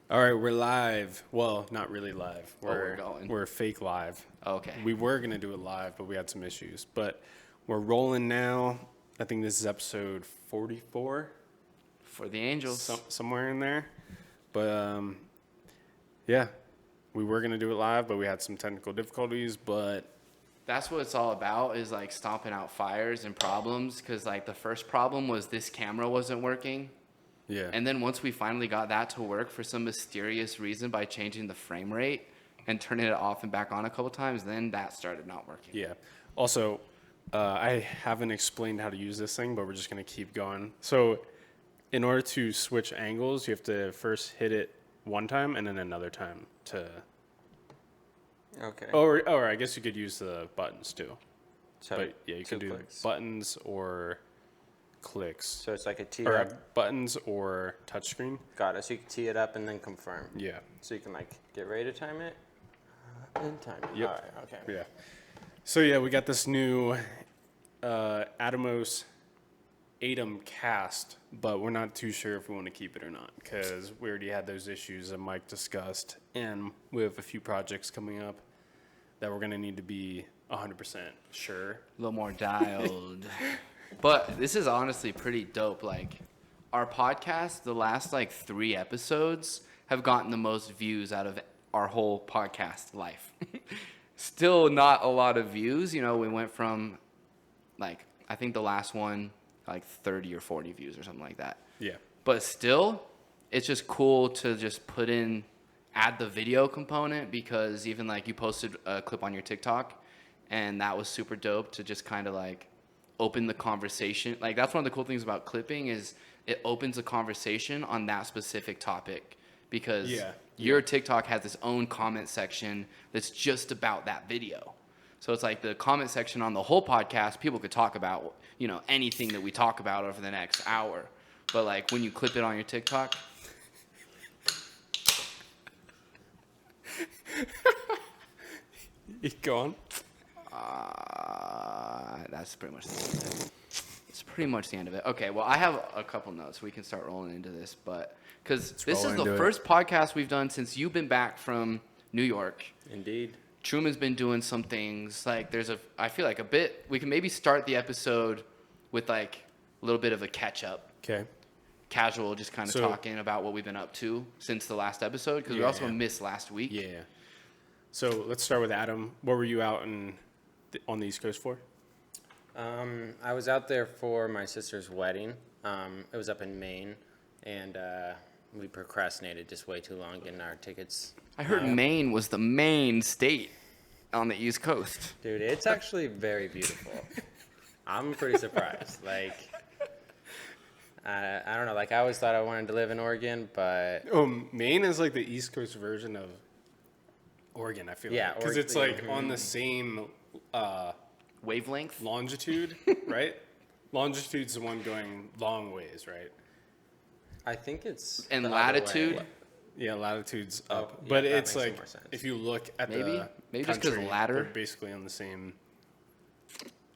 All right, we're live. Well, not really live. We're going. We're fake live. Okay. We were gonna do it live, but we had some issues. But we're rolling now. I think this is episode 44, For the Angels. somewhere in there. But yeah, we were gonna do it live, but we had some technical difficulties. But That's what it's all about, is like stomping out fires and problems. Because like the first problem was this camera wasn't working. yeah, And then once we finally got that to work for some mysterious reason by changing the frame rate and turning it off and back on a couple times, then that started not working. yeah. Also, I haven't explained how to use this thing, but we're just gonna keep going. So, in order to switch angles, you have to first hit it one time and then another time to. Okay. Or I guess you could use the buttons too. So But yeah, you can do clicks. buttons or clicks. So it's like a tee Or up. buttons or touchscreen. Got it. So you can tee it up and then confirm. Yeah. So you can like get ready to time it and time it. Yep. All right. Okay. Yeah. So yeah, we got this new Atomos Atom cast, but we're not too sure if we want to keep it or not because we already had those issues that Mike discussed, and we have a few projects coming up that we're gonna need to be 100% sure. A little more dialed. But this is honestly pretty dope. Like, our podcast, the last like 3 episodes have gotten the most views out of our whole podcast life. Still not a lot of views. You know, we went from like, I think the last one, like 30 or 40 views or something like that. Yeah. But still, it's just cool to just add the video component, because even like you posted a clip on your TikTok and that was super dope to just kind of like open the conversation. Like, that's one of the cool things about clipping is it opens a conversation on that specific topic, because your TikTok has its own comment section that's just about that video. So it's like the comment section on the whole podcast, people could talk about, you know, anything that we talk about over the next hour. But like when you clip it on your TikTok, Go on. that's pretty much the end of it. It's pretty much the end of it. Okay, well, I have a couple notes. We can start rolling into this, but because this is the first podcast we've done since you've been back from New York. Indeed. Truman's been doing some things. Like, I feel like we can maybe start the episode with like a little bit of a catch up. Okay. Casual, just kind of talking about what we've been up to since the last episode, because we also missed last week. Yeah. So let's start with Adam. What were you out on the East Coast for? I was out there for my sister's wedding. It was up in Maine, and we procrastinated just way too long getting our tickets. I heard Maine was the main state on the East Coast. Dude, it's actually very beautiful. I'm pretty surprised. Like, I don't know. Like, I always thought I wanted to live in Oregon, but Maine is like the East Coast version of Oregon, I feel Yeah, like. Because it's like on the same Wavelength? longitude, right? Longitude's the one going long ways, right? I think it's And the other latitude? way. Yeah, latitude's up. yeah, but that it's makes like, more sense. if you look at Maybe the just 'cause country, ladder? they're basically on the same.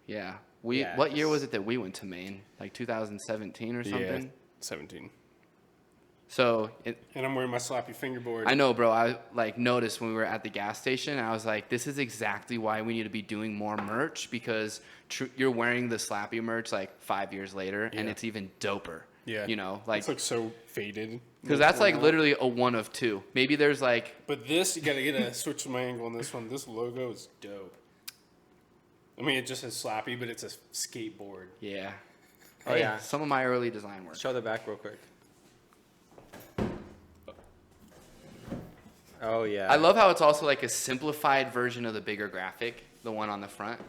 Yeah. Yeah, What year it's- was it that we went to Maine? Like 2017 or something? Yeah, 17. So And I'm wearing my sloppy fingerboard. I know, bro. I like noticed when we were at the gas station, I was like, this is exactly why we need to be doing more merch, because you're wearing the Slappy merch like 5 years later, and Yeah. it's even doper. Yeah. You know, like, it's like so faded. because that's like literally a 1 of 2. Maybe there's like, But this, you gotta get a switch my angle on this one. This logo is dope. I mean, it just says Slappy, but it's a skateboard. yeah. Oh, Hey, yeah. some of my early design work. Show the back real quick. Oh, yeah. I love how it's also like a simplified version of the bigger graphic, the one on the front.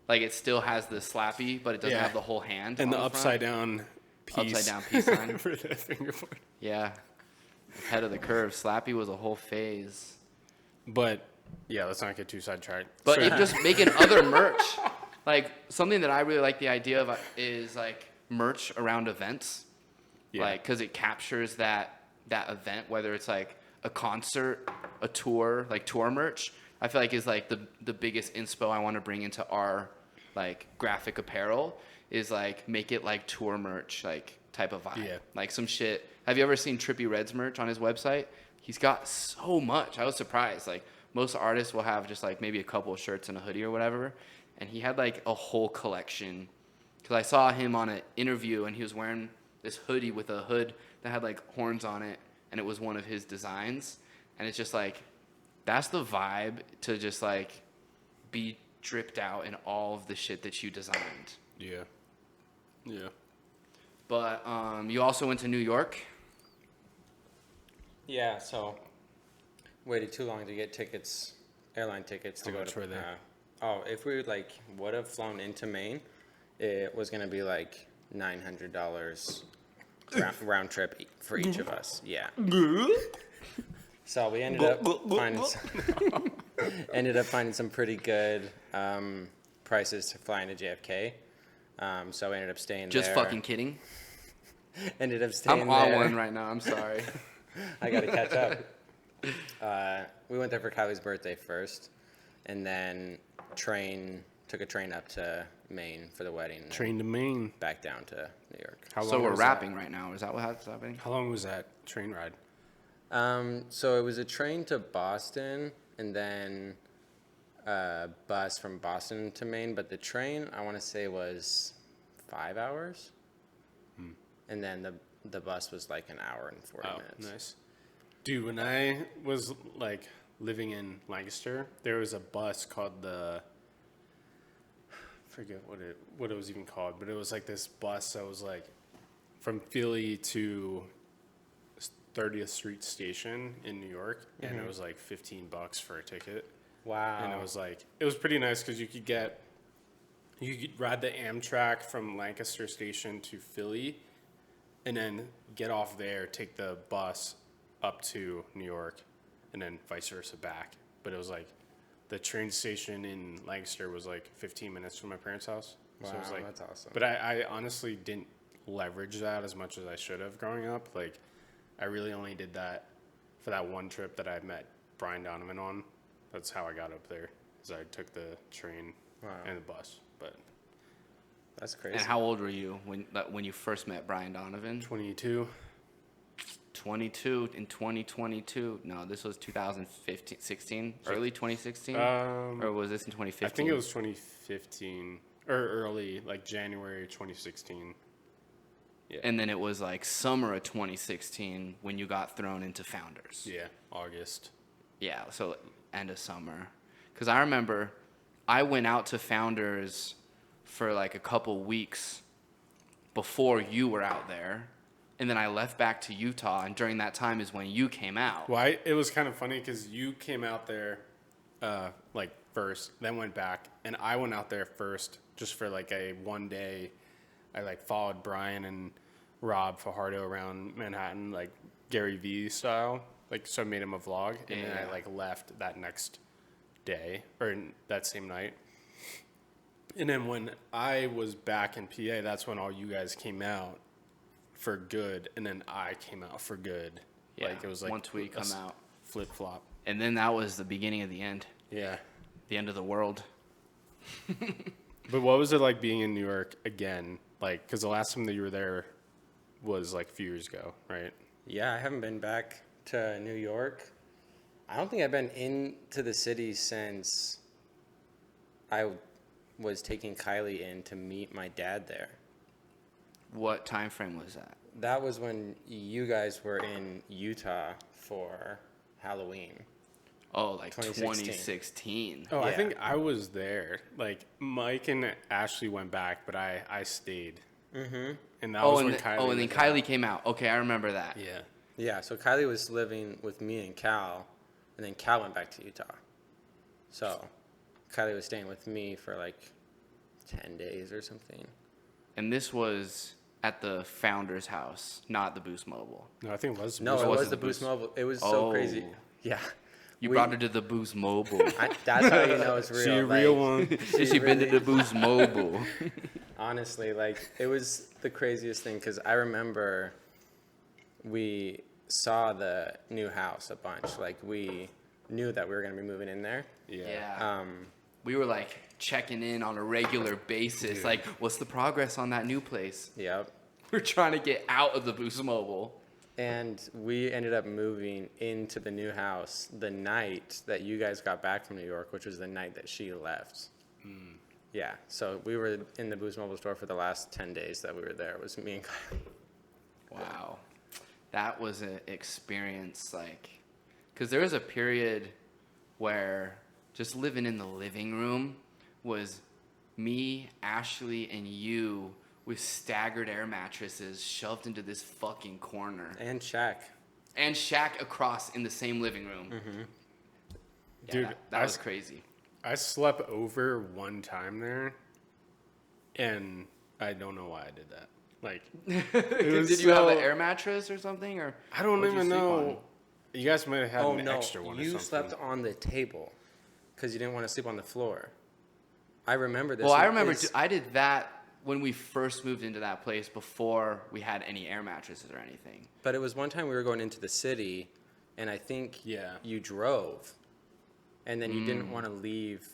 Like, it still has the Slappy, but it doesn't Yeah. have the whole hand. And on the front. upside down piece. Upside down peace sign. for the fingerboard. Yeah. Head of the curve. Slappy was a whole phase. But, yeah, let's not get too sidetracked. But So- if just making other merch, like something that I really like the idea of is like merch around events, Yeah. like because it captures that event, whether it's like a concert, a tour, like tour merch. I feel like is like the biggest inspo I want to bring into our like graphic apparel is like make it like tour merch, like type of vibe. Yeah. Like some shit. Have you ever seen Trippy Red's merch on his website? He's got so much. I was surprised. Like most artists will have just like maybe a couple of shirts and a hoodie or whatever. And he had like a whole collection. Because I saw him on an interview and he was wearing this hoodie with a hood that had like horns on it. And it was one of his designs. And it's just like, that's the vibe to just like be dripped out in all of the shit that you designed. Yeah. Yeah. But you also went to New York. Yeah, so waited too long to get tickets, airline tickets to How go much to. were they? If we like would have flown into Maine, it was gonna be like $900 round trip for each of us. Yeah. So we ended up finding some pretty good prices to fly into JFK. So we ended up staying Just there. fucking kidding. Ended up staying I'm there. on one right now. I'm sorry. I gotta catch up. We went there for Kylie's birthday first, and then took a train up to Maine for the wedding. and Train to Maine. back down to New York. How So long we're was rapping right now. Is that what's happening? How long was that train ride? So it was a train to Boston, and then a bus from Boston to Maine. But the train, I want to say, was 5 hours, and then the bus was like an hour and 40 minutes. Nice. Dude, when I was like living in Lancaster, there was a bus called I forget what it was even called, but it was like this bus that was like from Philly to 30th Street Station in New York, and it was like $15 for a ticket. Wow. And it was pretty nice because you could ride the Amtrak from Lancaster Station to Philly, and then get off there, take the bus up to New York, and then vice versa back. But it was like the train station in Lancaster was like 15 minutes from my parents' house. Wow, So it was like, that's awesome. But I honestly didn't leverage that as much as I should have growing up. Like, I really only did that for that one trip that I met Brian Donovan on. That's how I got up there, is I took the train and the bus. But That's crazy. And how old were you when you first met Brian Donovan? 22. 22 in 2022. No, this was 2015, 16, early 2016, or was this in 2015? I think it was 2015 or early, like January 2016. Yeah. And then it was like summer of 2016 when you got thrown into Founders. Yeah, August. Yeah, so end of summer. Because I remember I went out to Founders for like a couple weeks before you were out there. And then I left back to Utah, and during that time is when you came out. Well, it was kind of funny because you came out there like first, then went back, and I went out there first just for like a one day. I like followed Brian and Rob Fajardo around Manhattan, like Gary Vee style. Like, so I made him a vlog, and then I like left that next day or that same night. And then when I was back in PA, that's when all you guys came out for good, and then I came out for good. Yeah, Like, it was like once we come out. flip flop. And then that was the beginning of the end. Yeah. The end of the world. But what was it like being in New York again? Like, because the last time that you were there was like a few years ago, right? Yeah, I haven't been back to New York. I don't think I've been into the city since I was taking Kylie in to meet my dad there. What time frame was that? That was when you guys were in Utah for Halloween. Oh, like 2016. 2016. Oh, I Yeah. think I was there. Like, Mike and Ashley went back, but I stayed. Mm-hmm. And that was when Kylie and then was Kylie out. came out. Okay, I remember that. Yeah. Yeah, so Kylie was living with me and Cal, and then Cal went back to Utah. So Kylie was staying with me for like 10 days or something. And this was at the founder's house, not the Boost Mobile. No, I think it was. No, it wasn't was the the Boost Boost. Mobile. It was so Oh. crazy. Yeah. You We- brought her to the Boost Mobile. That's how you know it's real. She a like, real one. She been to the Boost Mobile. Honestly, like, it was the craziest thing because I remember we saw the new house a bunch. Like, we knew that we were going to be moving in there. Yeah. Yeah. we were like checking in on a regular basis. Dude. Like, what's the progress on that new place? Yep. We're trying to get out of the Boost Mobile. And we ended up moving into the new house the night that you guys got back from New York, which was the night that she left. Yeah, so we were in the Boost Mobile store for the last 10 days that we were there. It was me and Kyle. Wow. That was an experience, like, because there was a period where just living in the living room was me, Ashley, and you with staggered air mattresses shoved into this fucking corner. And Shaq. And Shaq across in the same living room. Yeah, Dude, that was crazy. I slept over one time there, and I don't know why I did that. Like, Did you have an air mattress or something? Or I don't what'd you even sleep know. on? You guys might have had Oh, an no. extra one or You something. slept on the table because you didn't want to sleep on the floor. I remember this. Well, I remember It's- I did that when we first moved into that place before we had any air mattresses or anything. But it was one time we were going into the city, and I think Yeah. you drove, and then you didn't want to leave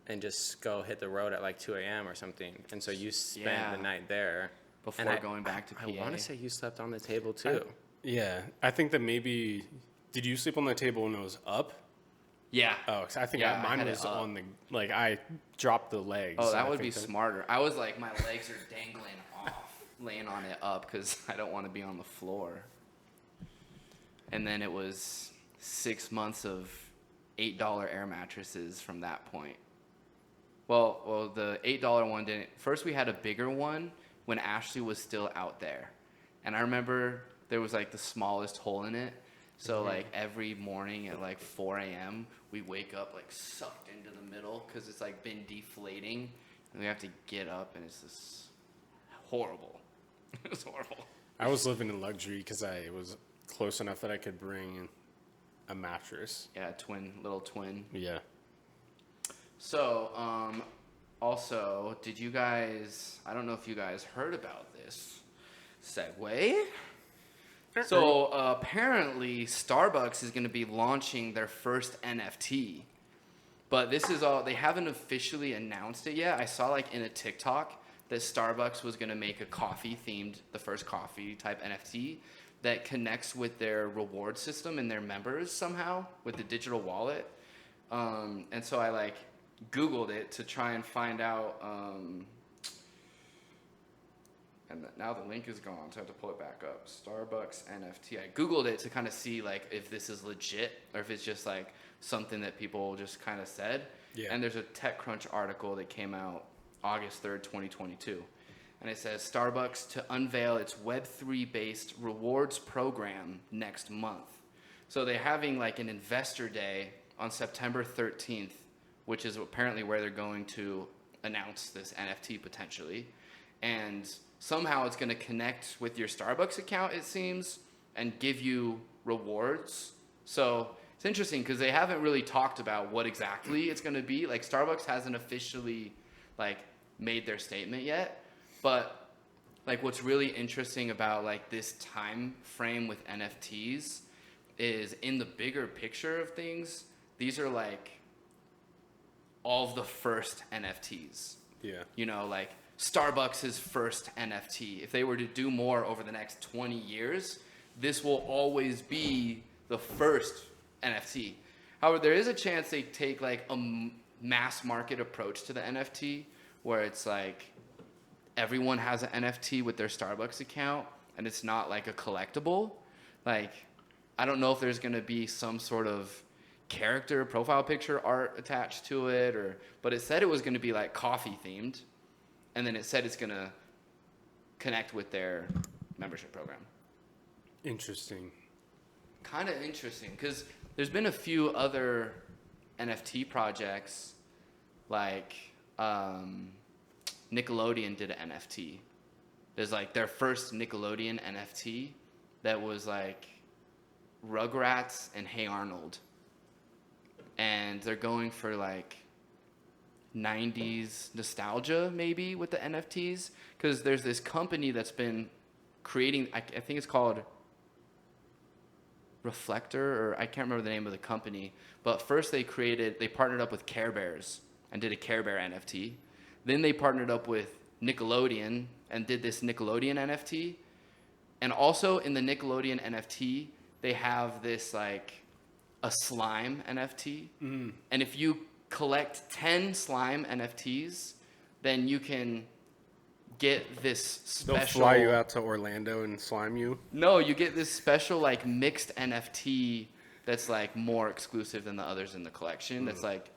and just go hit the road at like 2 a.m. or something. And so you spent Yeah. the night there. Before And going back to I PA. want to say you slept on the table too. Yeah, I think that maybe. Did you sleep on the table when it was up? Yeah. Oh, 'cause I think Yeah, I mine had it was up. on the. Like, I dropped the legs. Oh, so that I would be think smarter. I was like, my legs are dangling off, laying on it up because I don't want to be on the floor. And then it was 6 months of $8 air mattresses from that point. Well, the $8 one didn't. First, we had a bigger one when Ashley was still out there, and I remember there was like the smallest hole in it. So like every morning at like 4 a.m. we wake up like sucked into the middle because it's like been deflating, and we have to get up, and it's just horrible. It's horrible. I was living in luxury because I was close enough that I could bring a mattress. Yeah, little twin. Yeah. So, also, did you guys, I don't know if you guys heard about this segue. So, apparently, Starbucks is going to be launching their first NFT. But this is all, they haven't officially announced it yet. I saw, like, in a TikTok that Starbucks was going to make a the first coffee type NFT that connects with their reward system and their members somehow with the digital wallet. And so I, like, Googled it to try and find out, and now the link is gone, so I have to pull it back up. Starbucks NFT. I Googled it to kind of see like if this is legit or if it's just like something that people just kind of said. Yeah. And there's a TechCrunch article that came out August 3rd, 2022. And it says Starbucks to unveil its Web3 based rewards program next month. So they're having like an investor day on September 13th, which is apparently where they're going to announce this NFT potentially. And somehow it's going to connect with your Starbucks account, it seems, and give you rewards. So it's interesting because they haven't really talked about what exactly it's going to be. Like Starbucks hasn't officially like made their statement yet. But like what's really interesting about like this time frame with NFTs is in the bigger picture of things, these are like all of the first NFTs. Yeah. You know, like Starbucks' first NFT. If they were to do more over the next 20 years, this will always be the first NFT. However, there is a chance they take like a mass market approach to the NFT where it's like everyone has an NFT with their Starbucks account and it's not like a collectible. Like, I don't know if there's going to be some sort of character profile picture art attached to it but it said it was going to be like coffee themed, and then it said it's going to connect with their membership program. Interesting. Kind of interesting because there's been a few other NFT projects like Nickelodeon did an NFT. There's like their first Nickelodeon NFT that was like Rugrats and Hey Arnold. And they're going for like 90s nostalgia maybe with the NFTs because there's this company that's been creating, I think it's called Reflector, or I can't remember the name of the company, but first they partnered up with Care Bears and did a Care Bear NFT. Then they partnered up with Nickelodeon and did this Nickelodeon NFT. And also in the Nickelodeon NFT, they have this like a slime NFT. And if you collect 10 slime NFTs, then you can get this special. They'll fly you out to Orlando and slime you. No, you get this special like mixed NFT that's like more exclusive than the others in the collection. That's like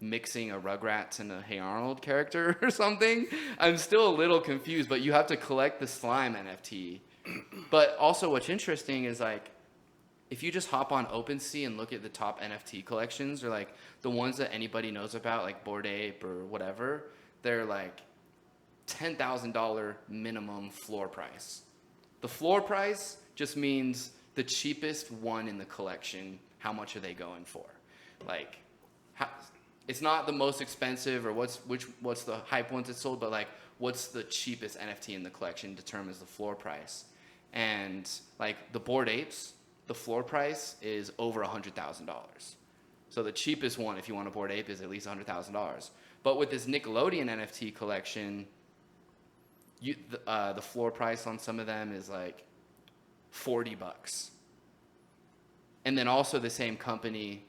mixing a Rugrats and a Hey Arnold character or something. I'm still a little confused, but you have to collect the slime NFT. But also what's interesting is like, if you just hop on OpenSea and look at the top NFT collections, or like the ones that anybody knows about, like Bored Ape or whatever, they're like $10,000 minimum floor price. The floor price just means the cheapest one in the collection, how much are they going for? Like, it's not the most expensive or what's the hype ones that sold, but like what's the cheapest NFT in the collection determines the floor price. And like the Bored Apes, the floor price is over $100,000. So the cheapest one, if you want a Bored Ape, is at least $100,000. But with this Nickelodeon NFT collection, the floor price on some of them is like $40. And then also the same company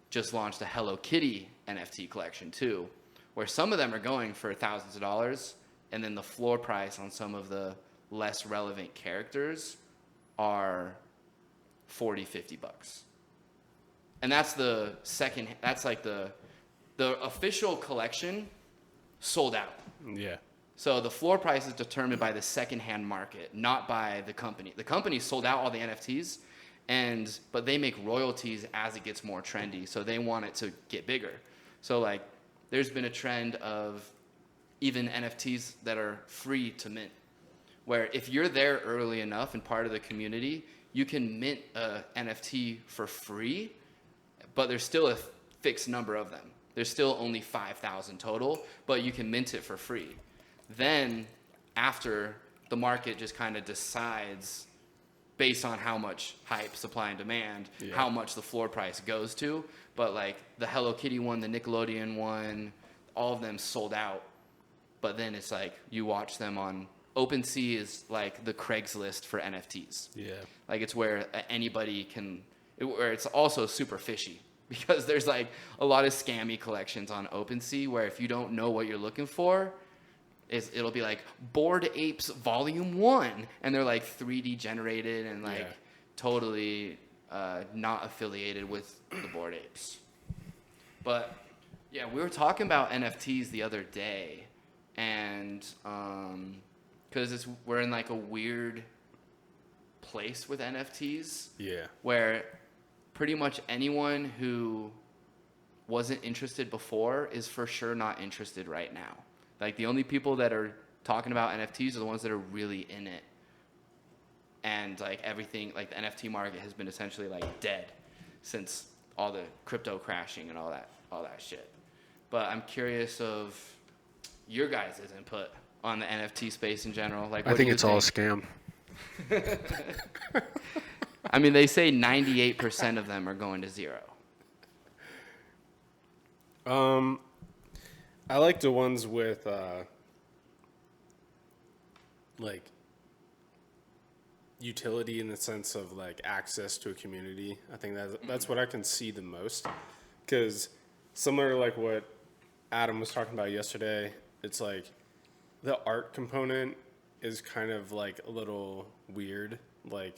just launched a Hello Kitty NFT collection too, where some of them are going for thousands of dollars, and then the floor price on some of the less relevant characters are $40-$50. And that's the second, that's like the official collection sold out. Yeah. So the floor price is determined by the secondhand market, not by the company. The company sold out all the NFTs, but they make royalties as it gets more trendy. So they want it to get bigger. So like there's been a trend of even NFTs that are free to mint, where if you're there early enough and part of the community, you can mint a NFT for free, but there's still a fixed number of them. There's still only 5,000 total, but you can mint it for free. Then after, the market just kind of decides based on how much hype, supply and demand, how much the floor price goes to. But like the Hello Kitty one, the Nickelodeon one, all of them sold out. But then it's like you watch them on OpenSea is like the Craigslist for NFTs. Yeah. Like it's where anybody can, where it's also super fishy because there's like a lot of scammy collections on OpenSea where if you don't know what you're looking for, it'll be like Bored Apes Volume 1 and they're like 3D generated and like totally not affiliated with the Bored Apes. But yeah, we were talking about NFTs the other day and because we're in like a weird place with NFTs. Yeah. Where pretty much anyone who wasn't interested before is for sure not interested right now. Like the only people that are talking about NFTs are the ones that are really in it. And like everything, like the NFT market has been essentially like dead since all the crypto crashing and all that shit. But I'm curious of your guys' input on the NFT space in general. Like, I think it's all a scam. I mean, they say 98% of them are going to zero. I like the ones with like utility in the sense of like access to a community. I think that's what I can see the most, because similar to like what Adam was talking about yesterday, it's like the art component is kind of like a little weird, like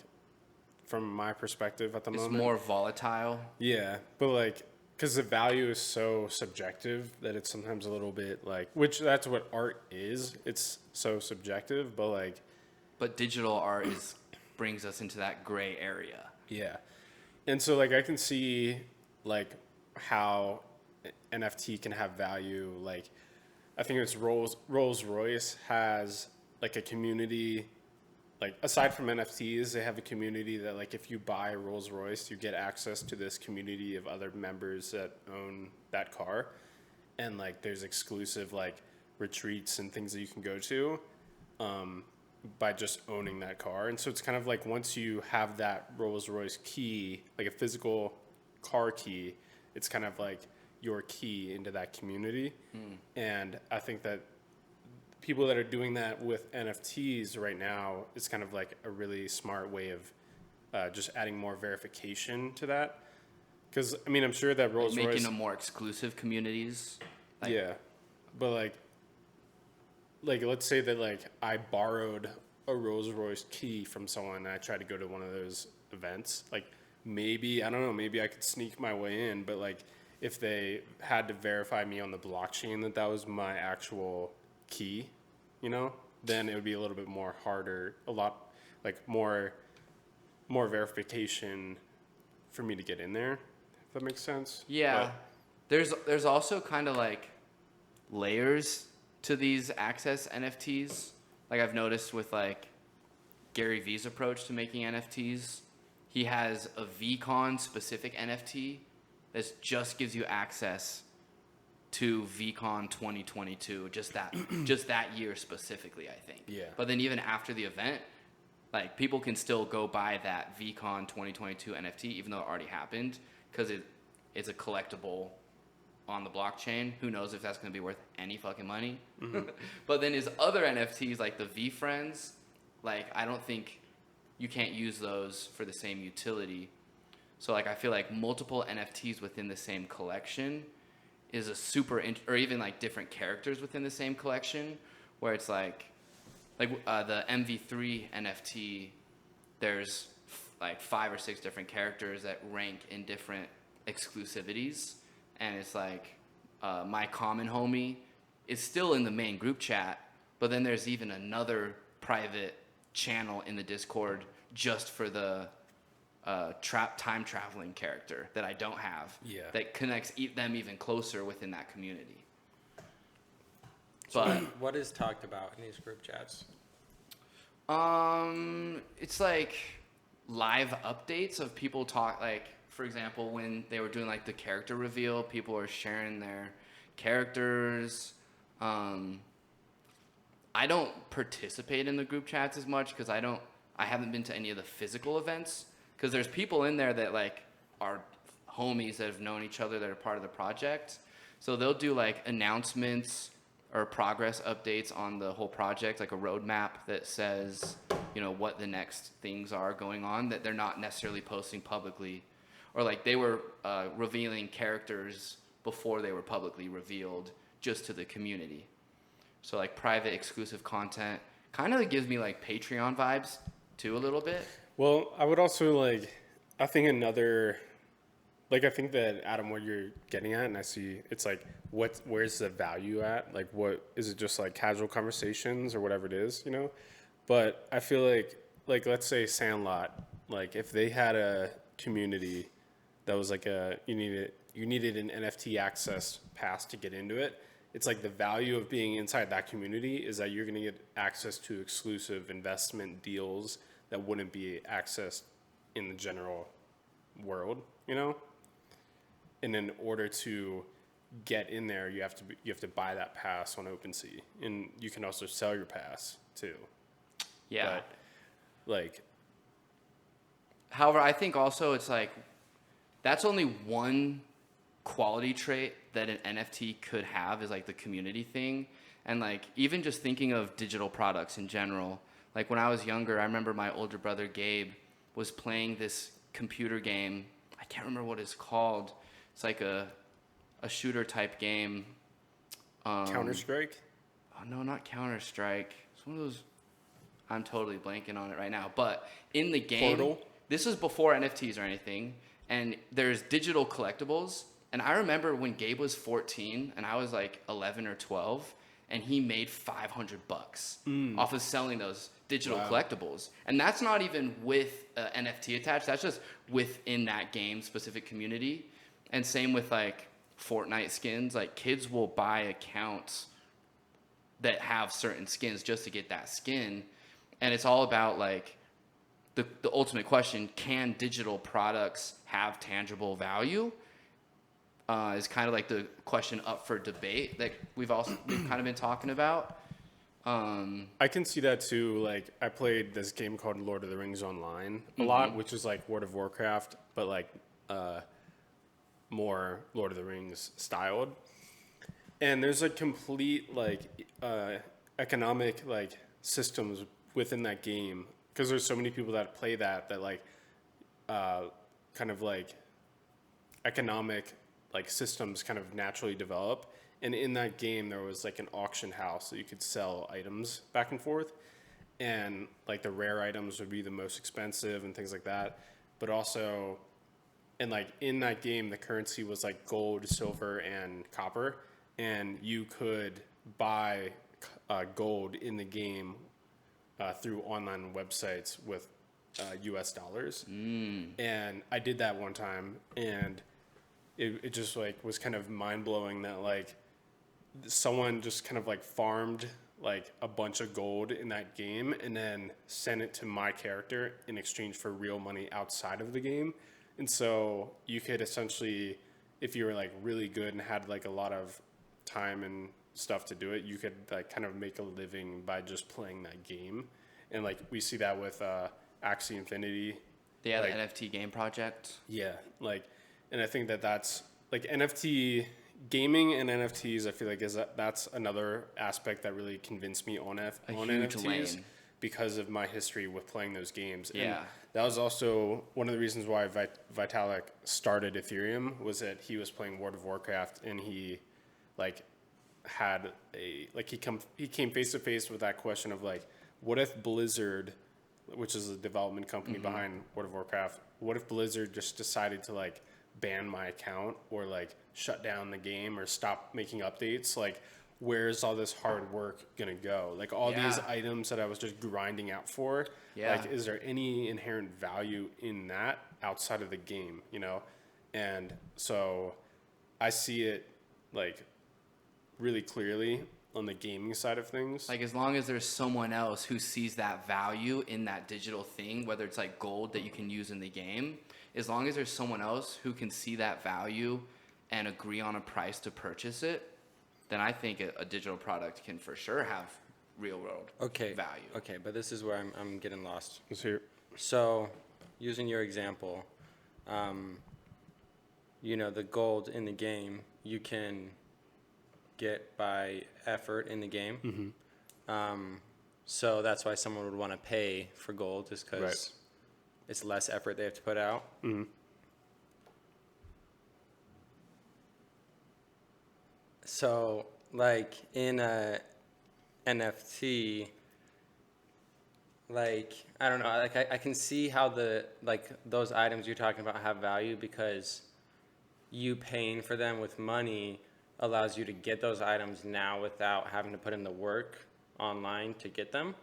from my perspective at the moment. It's more volatile. Yeah, but like, because the value is so subjective that it's sometimes a little bit like, which that's what art is. It's so subjective, but like. But digital art brings us into that gray area. Yeah. And so like I can see like how NFT can have value. Like I think it's Rolls-Royce has like a community. Like, aside from NFTs, they have a community that, like, if you buy Rolls-Royce, you get access to this community of other members that own that car. And, like, there's exclusive, like, retreats and things that you can go to by just owning that car. And so it's kind of like once you have that Rolls-Royce key, like a physical car key, it's kind of like your key into that community. And I think that people that are doing that with NFTs right now is kind of like a really smart way of just adding more verification to that. Because, I mean, I'm sure that Rolls Making Royce... them more exclusive communities. Like, yeah. But, like, let's say that, like, I borrowed a Rolls Royce key from someone and I tried to go to one of those events. Like, maybe, I don't know, maybe I could sneak my way in. But, like, if they had to verify me on the blockchain that that was my actual key, you know, then it would be a little bit more harder, a lot, like, more verification for me to get in there. If that makes sense. Yeah. There's also kind of like layers to these access NFTs. Like I've noticed with like Gary Vee's approach to making NFTs, he has a VCon specific NFT that just gives you access to VCon 2022, just that year specifically, I think. Yeah. But then even after the event, like people can still go buy that VCon 2022 NFT even though it already happened because it's a collectible on the blockchain. Who knows if that's going to be worth any fucking money. But then his other NFTs like the V Friends, like I don't think you can't use those for the same utility. So like I feel like multiple NFTs within the same collection is a or even like different characters within the same collection where it's like the MV3 NFT, there's like 5 or 6 different characters that rank in different exclusivities. And it's like my common homie is still in the main group chat, but then there's even another private channel in the Discord just for the time traveling character that I don't have. Yeah. That connects them even closer within that community. But What is talked about in these group chats? it's like live updates of people like, for example, when they were doing like the character reveal, people were sharing their characters. I don't participate in the group chats as much because I haven't been to any of the physical events because there's people in there that like are homies that have known each other that are part of the project. So they'll do like announcements or progress updates on the whole project, like a roadmap that says, you know, what the next things are going on that they're not necessarily posting publicly. Or like they were revealing characters before they were publicly revealed just to the community. So like private exclusive content kind of gives me like Patreon vibes too a little bit. Well, I would also I think I think that Adam, what you're getting at, and I see it's like, where's the value at? Like, what is it? Just like casual conversations or whatever it is, you know? But I feel like let's say Sandlot, like if they had a community that was like you needed an NFT access pass to get into it. It's like the value of being inside that community is that you're going to get access to exclusive investment deals that wouldn't be accessed in the general world, you know? And in order to get in there, you have to buy that pass on OpenSea, and you can also sell your pass too. Yeah. But, like, however, I think also it's like that's only one quality trait that an NFT could have is like the community thing. And like even just thinking of digital products in general, like when I was younger, I remember my older brother Gabe was playing this computer game. I can't remember what it's called. It's like a shooter type game. Counter-Strike? Oh, no, not Counter-Strike. It's one of those. I'm totally blanking on it right now. But in the game, Portal? This was before NFTs or anything, and there's digital collectibles. And I remember when Gabe was 14 and I was like 11 or 12, and he made $500 off of selling those digital collectibles. And that's not even with NFT attached. That's just within that game specific community. And same with like Fortnite skins. Like kids will buy accounts that have certain skins just to get that skin. And it's all about like the ultimate question: can digital products have tangible value? Is kind of like the question up for debate that we've kind of been talking about. I can see that too. Like I played this game called Lord of the Rings Online a lot, which is like World of Warcraft, but like more Lord of the Rings styled. And there's a complete like economic like systems within that game because there's so many people that play that like kind of like economic like systems kind of naturally develop. And in that game, there was like an auction house that you could sell items back and forth, and like the rare items would be the most expensive and things like that. But also, and like in that game, the currency was like gold, silver, and copper, and you could buy gold in the game through online websites with U.S. dollars. And I did that one time, and it just like was kind of mind blowing that like someone just kind of like farmed like a bunch of gold in that game and then sent it to my character in exchange for real money outside of the game. And so you could essentially, if you were like really good and had like a lot of time and stuff to do it, you could like kind of make a living by just playing that game. And like we see that with Axie Infinity. Yeah, like, the NFT game project. Yeah, like, and I think that that's like NFT gaming and NFTs. I feel like that's another aspect that really convinced me on huge NFTs lane. because of my history with playing those games. And Yeah. that was also one of the reasons why Vitalik started Ethereum, was that he was playing World of Warcraft and he like had he came face to face with that question of like, what if Blizzard, which is a development company behind World of Warcraft, what if Blizzard just decided to like ban my account or like shut down the game or stop making updates? Like, where's all this hard work gonna go? Like all these Yeah. items that I was just grinding out for, Yeah. like, is there any inherent value in that outside of the game, you know? And so I see it like really clearly on the gaming side of things. Like, as long as there's someone else who sees that value in that digital thing, whether it's like gold that you can use in the game, as long as there's someone else who can see that value and agree on a price to purchase it, then I think a digital product can for sure have real world value. Okay, but this is where I'm getting lost. Let's hear. So, using your example, you know, the gold in the game you can get by effort in the game. So that's why someone would want to pay for gold, just because Right. it's less effort they have to put out. So, like in a NFT, like I don't know, like I can see how the like those items you're talking about have value because you paying for them with money allows you to get those items now without having to put in the work online to get them.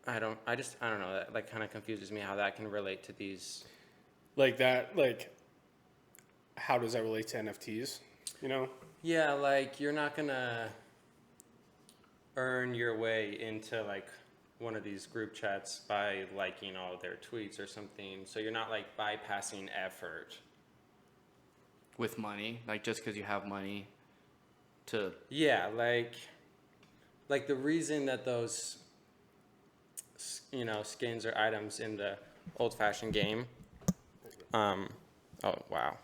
I don't know, that like kind of confuses me how that can relate to these. Like that, like, how does that relate to NFTs? You know? Yeah, like you're not gonna earn your way into like one of these group chats by liking all of their tweets or something. So you're not like bypassing effort. With money, like just because you have money to. Yeah, like the reason that those skins or items in the old-fashioned game. Oh wow.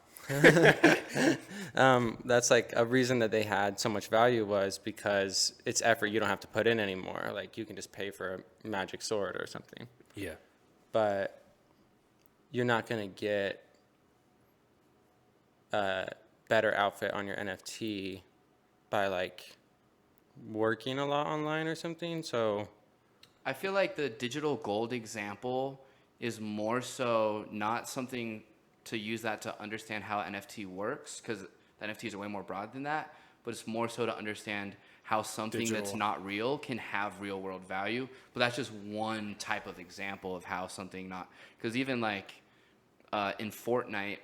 That's like a reason that they had so much value was because it's effort you don't have to put in anymore. Like you can just pay for a magic sword or something. Yeah. But you're not gonna get a better outfit on your NFT by like working a lot online or something. So I feel like the digital gold example is more so not something to use that to understand how NFT works, because NFTs are way more broad than that, but it's more so to understand how something that's not real can have real world value. But that's just one type of example of how something not, because even like in Fortnite,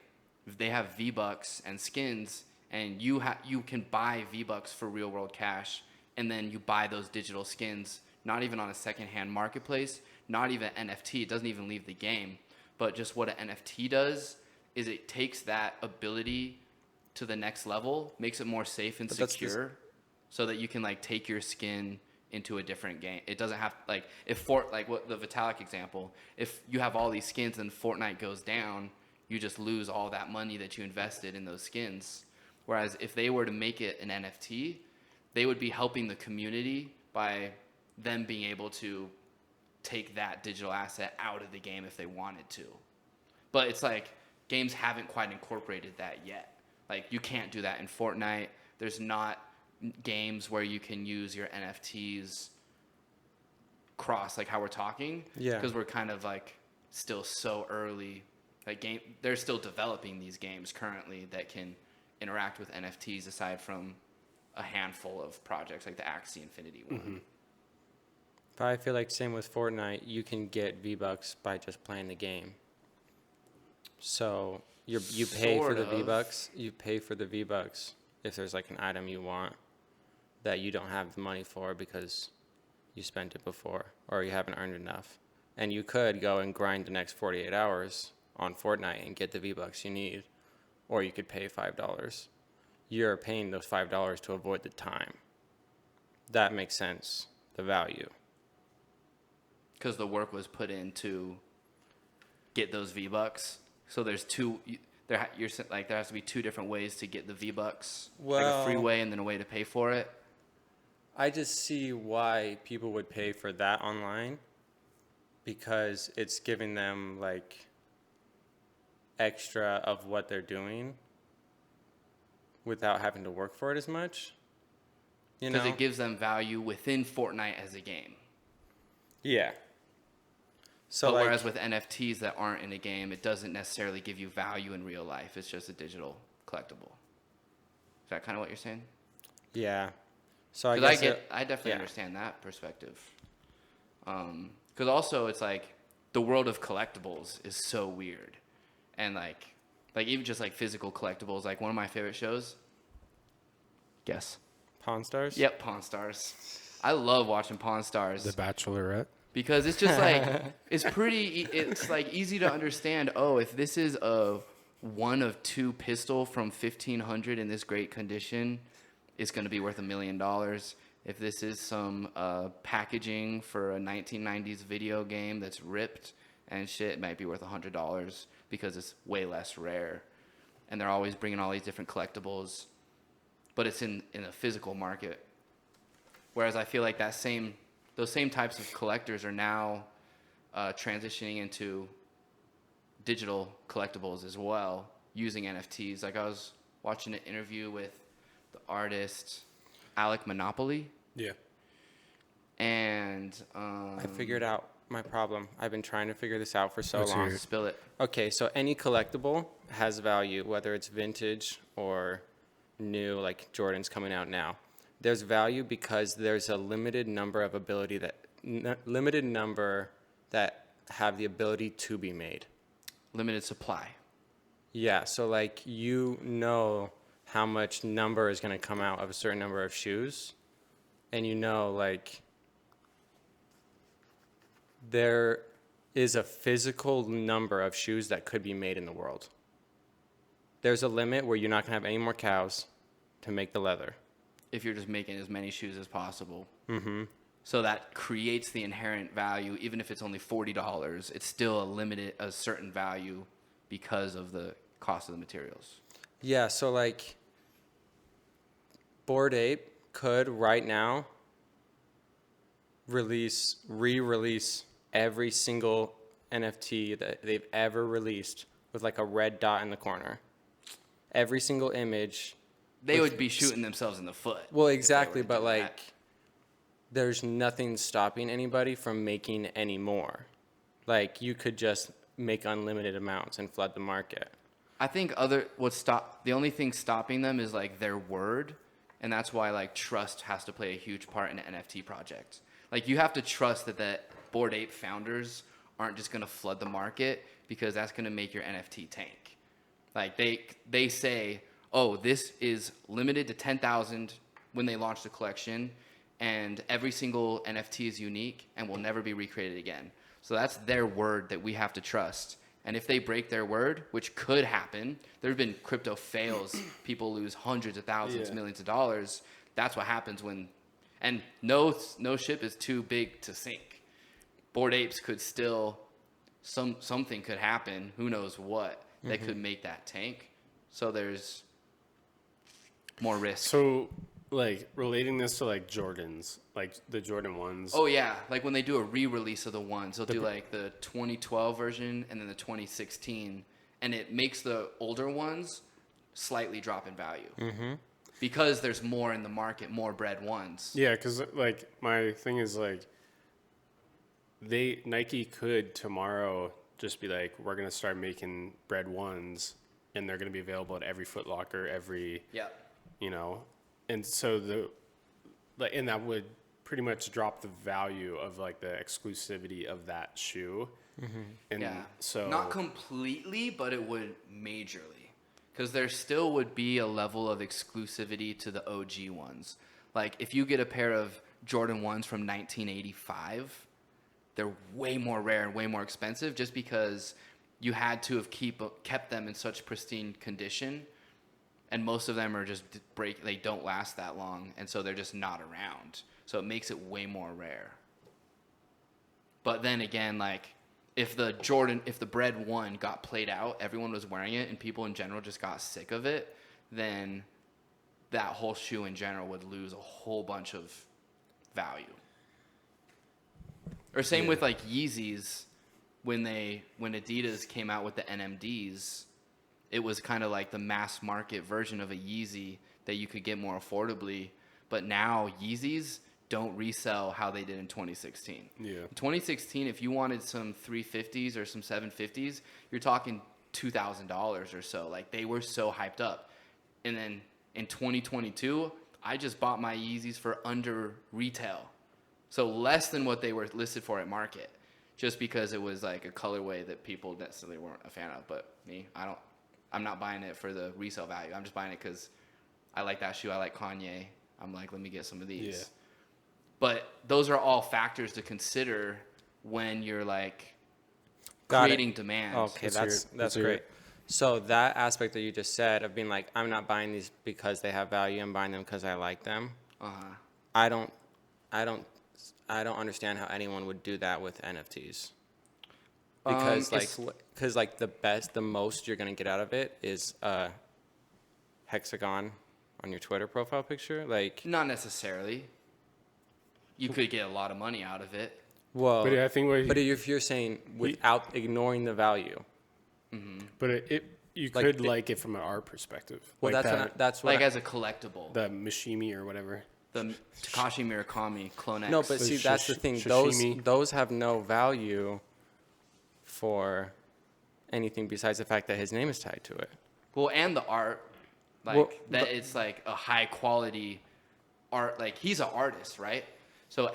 they have V-Bucks and skins, and you can buy V-Bucks for real world cash, and then you buy those digital skins, not even on a secondhand marketplace, not even NFT. It doesn't even leave the game. But just what an NFT does is it takes that ability to the next level, makes it more safe and secure, so that you can like take your skin into a different game. It doesn't have like like what the Vitalik example. If you have all these skins and Fortnite goes down, you just lose all that money that you invested in those skins. Whereas if they were to make it an NFT, they would be helping the community by them being able to take that digital asset out of the game if they wanted to. But it's like games haven't quite incorporated that yet. Like you can't do that in Fortnite. There's not games where you can use your NFTs cross like how we're talking. Yeah. Because we're kind of like still so early. Like they're still developing these games currently that can interact with NFTs aside from a handful of projects like the Axie Infinity one. Mm-hmm. But I feel like same with Fortnite, you can get V-Bucks by just playing the game. So you pay for the Sort of. V-Bucks. You pay for the V-Bucks if there's like an item you want that you don't have the money for because you spent it before or you haven't earned enough. And you could go and grind the next 48 hours on Fortnite and get the V-Bucks you need. Or you could pay $5. You're paying those $5 to avoid the time. That makes sense, the value. Because the work was put in to get those V-Bucks. So there's there has to be two different ways to get the V-Bucks. Like a free Well- way and then a way to pay for it. I just see why people would pay for that online because it's giving them like extra of what they're doing without having to work for it as much. You know? Because it gives them value within Fortnite as a game. Yeah. So But like, whereas with NFTs that aren't in a game, it doesn't necessarily give you value in real life. It's just a digital collectible. Is that kind of what you're saying? yeah. So I Because guess I definitely yeah. understand that perspective. Because also it's like the world of collectibles is so weird, and like even just like physical collectibles. Like one of my favorite shows. Guess. Pawn Stars? Yep, Pawn Stars. I love watching Pawn Stars. The Bachelorette. Because it's just like it's like easy to understand. Oh, if this is a 1 of 2 pistol from 1500 in this great condition, it's going to be worth $1 million. If this is some packaging for a 1990s video game that's ripped and shit, it might be worth $100 because it's way less rare. And they're always bringing all these different collectibles, but it's in a physical market. Whereas I feel like those same types of collectors are now transitioning into digital collectibles as well, using NFTs. Like I was watching an interview with the artist Alec Monopoly, Yeah. and I figured out my problem. I've been trying to figure this out for so Let's hear long. it. spill it. Okay, so any collectible has value, whether it's vintage or new, like Jordan's coming out now. There's value because there's a limited number of limited number that have the ability to be made. Limited supply. Yeah, so like you know how much number is going to come out of a certain number of shoes, and you know like there is a physical number of shoes that could be made in the world. There's a limit where you're not going to have any more cows to make the leather. If you're just making as many shoes as possible. Mm-hmm. So that creates the inherent value. Even if it's only $40, it's still a certain value because of the cost of the materials. Yeah, so like Bored Ape could right now re-release every single NFT that they've ever released with like a red dot in the corner. Every single image. They would be shooting themselves in the foot. Well, if they exactly, were to but do like that. there's nothing stopping anybody from making any more. Like you could just make unlimited amounts and flood the market. I think the only thing stopping them is like their word, and that's why like trust has to play a huge part in an NFT project. Like you have to trust that the Bored Ape founders aren't just going to flood the market, because that's going to make your NFT tank. Like they say, oh, this is limited to 10,000 when they launch the collection, and every single NFT is unique and will never be recreated again. So that's their word that we have to trust. And if they break their word, which could happen, there have been crypto fails, people lose hundreds of thousands, millions of dollars. That's what happens and no ship is too big to sink. Bored Apes could still, something could happen, who knows what, that could make that tank. So there's more risk. So, like, relating this to, like, Jordans, like the Jordan 1s. Oh yeah, like when they do a re-release of the ones, they'll do like the 2012 version and then the 2016, and it makes the older ones slightly drop in value because there's more in the market, more bred ones. Yeah, because, like, my thing is, like, Nike could tomorrow just be like, we're going to start making bred 1s, and they're going to be available at every Foot Locker, every, you know, and so and that would pretty much drop the value of, like, the exclusivity of that shoe. And so not completely, but it would majorly, because there still would be a level of exclusivity to the OG ones. Like if you get a pair of Jordan 1s from 1985, they're way more rare and way more expensive just because you had to have kept them in such pristine condition. And most of them are just they don't last that long, and so they're just not around. So it makes it way more rare. But then again, like if the Bred 1 got played out, everyone was wearing it, and people in general just got sick of it, then that whole shoe in general would lose a whole bunch of value. Or same with like Yeezys, when Adidas came out with the NMDs. It was kind of like the mass market version of a Yeezy that you could get more affordably. But now Yeezys don't resell how they did in 2016. Yeah. In 2016, if you wanted some 350s or some 750s, you're talking $2,000 or so. Like they were so hyped up. And then in 2022, I just bought my Yeezys for under retail. So less than what they were listed for at market. Just because it was like a colorway that people necessarily weren't a fan of. But me, I'm not buying it for the resale value. I'm just buying it because I like that shoe. I like Kanye. I'm like, let me get some of these. Yeah. But those are all factors to consider when you're like creating demand. Okay, that's great. So that aspect that you just said of being like, I'm not buying these because they have value. I'm buying them because I like them. I don't understand how anyone would do that with NFTs. Because the most you're gonna get out of it is a hexagon on your Twitter profile picture. Like not necessarily. You could get a lot of money out of it. Well, but I think if you're saying without ignoring the value, but you could like it from an art perspective. Well, like that's what as a collectible. The Mishimi or whatever. The Takashi Murakami Clone X. No, but see, that's the thing. Those have no value for anything besides the fact that his name is tied to it. Well, and the art, it's like a high quality art. Like he's an artist, right? So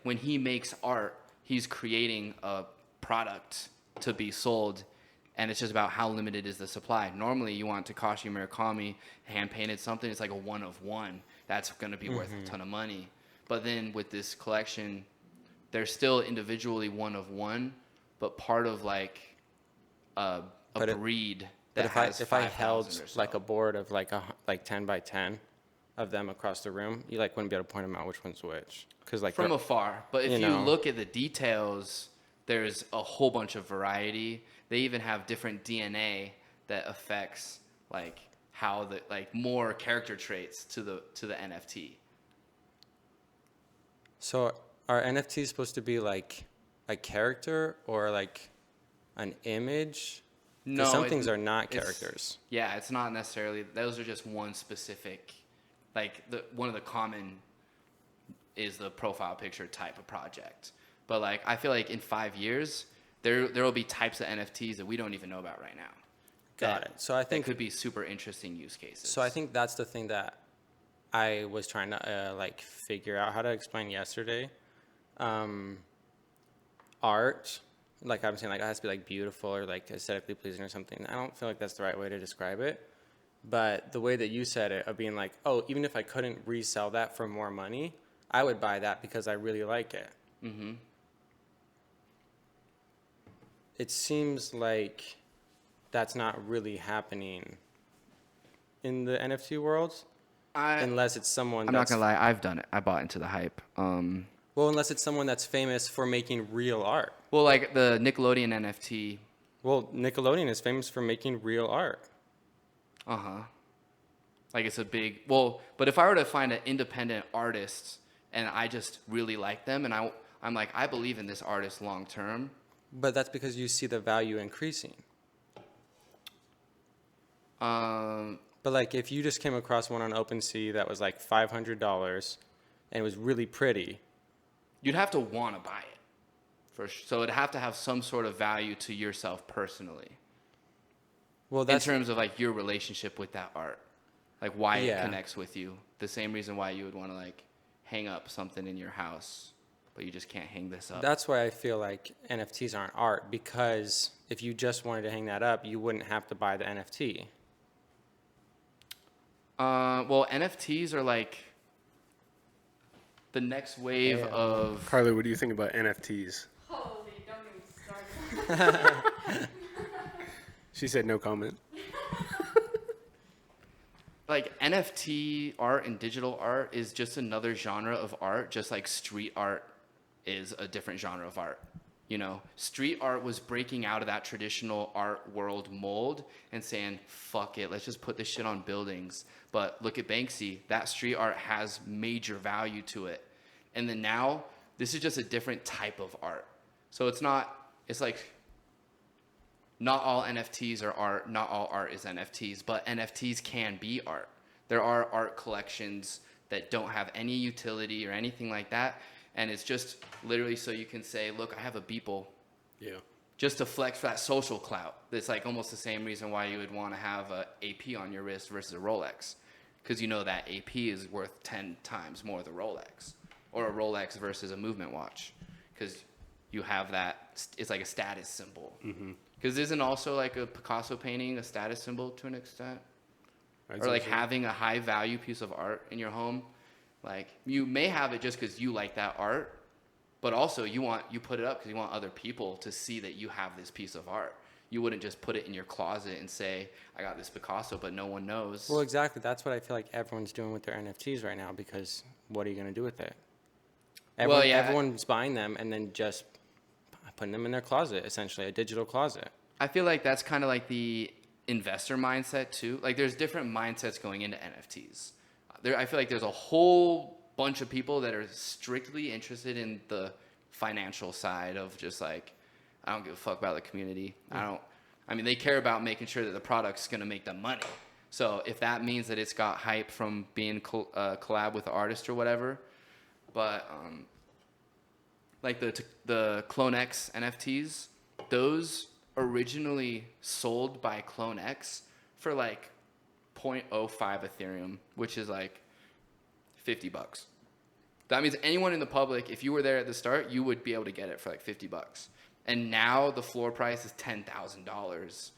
when he makes art, he's creating a product to be sold, and it's just about how limited is the supply. Normally, you want Takashi Murakami hand painted something. It's like a one of one. That's going to be worth a ton of money. But then with this collection, they're still individually one of one, but part of like a breed that has if I 5,000 held or so. like a board of like 10 by 10 of them across the room, you like wouldn't be able to point them out which one's which. Cause like from afar. But if you look at the details, there's a whole bunch of variety. They even have different DNA that affects like how the like more character traits to the NFT. So are NFTs supposed to be like a character or like an image? No, some things are not characters. Yeah, it's not necessarily. Those are just one specific. Like one of the common is the profile picture type of project. But like I feel like in 5 years there will be types of NFTs that we don't even know about right now. Got it. So I think could be super interesting use cases. So I think that's the thing that I was trying to figure out how to explain yesterday. Art, like I'm saying, like it has to be like beautiful or like aesthetically pleasing or something. I don't feel like that's the right way to describe it. But the way that you said it, of being like, oh, even if I couldn't resell that for more money, I would buy that because I really like it. Mm-hmm. It seems like that's not really happening in the NFT world, unless it's someone. I'm not gonna lie, I've done it. I bought into the hype. Well, unless it's someone that's famous for making real art. Well, like the Nickelodeon NFT Well, Nickelodeon is famous for making real art. Like it's a big, well, but if I were to find an independent artist and I just really like them and I'm like, I believe in this artist long term. But that's because you see the value increasing. But like if you just came across one on OpenSea that was like $500 and it was really pretty. You'd have to want to buy it. So it'd have to have some sort of value to yourself personally. Well, In that's terms of like your relationship with that art. Like why it Yeah. connects with you. The same reason why you would want to like hang up something in your house, but you just can't hang this up. That's why I feel like NFTs aren't art, because if you just wanted to hang that up, you wouldn't have to buy the NFT. Well, NFTs are like the next wave Yeah. of. Carly, what do you think about NFTs? Holy, don't even start. She said no comment. Like NFT art and digital art is just another genre of art, just like street art is a different genre of art. You know, street art was breaking out of that traditional art world mold and saying, fuck it, let's just put this shit on buildings. But look at Banksy, that street art has major value to it. And then now, this is just a different type of art. So it's like, not all NFTs are art, not all art is NFTs, but NFTs can be art. There are art collections that don't have any utility or anything like that, and it's just literally so you can say, look, I have a Beeple, Yeah. just to flex for that social clout. It's like almost the same reason why you would want to have a AP on your wrist versus a Rolex, because you know that AP is worth 10 times more than Rolex, or a Rolex versus a movement watch, because you have that, it's like a status symbol. Because isn't also like a Picasso painting a status symbol to an extent? Or like having a high value piece of art in your home. Like you may have it just because you like that art, but also you put it up because you want other people to see that you have this piece of art. You wouldn't just put it in your closet and say, I got this Picasso, but no one knows. Well, exactly. That's what I feel like everyone's doing with their NFTs right now, because what are you going to do with it? Everyone's buying them and then just putting them in their closet, essentially, a digital closet. I feel like that's kind of like the investor mindset too. Like there's different mindsets going into NFTs. I feel like there's a whole bunch of people that are strictly interested in the financial side of just like, I don't give a fuck about the community. I mean, they care about making sure that the product's going to make them money. So if that means that it's got hype from being collab with the artist or whatever, but like the Clone X NFTs, those originally sold by Clone X for like 0.05 Ethereum, which is like $50. That means anyone in the public, if you were there at the start, you would be able to get it for like $50. And now the floor price is $10,000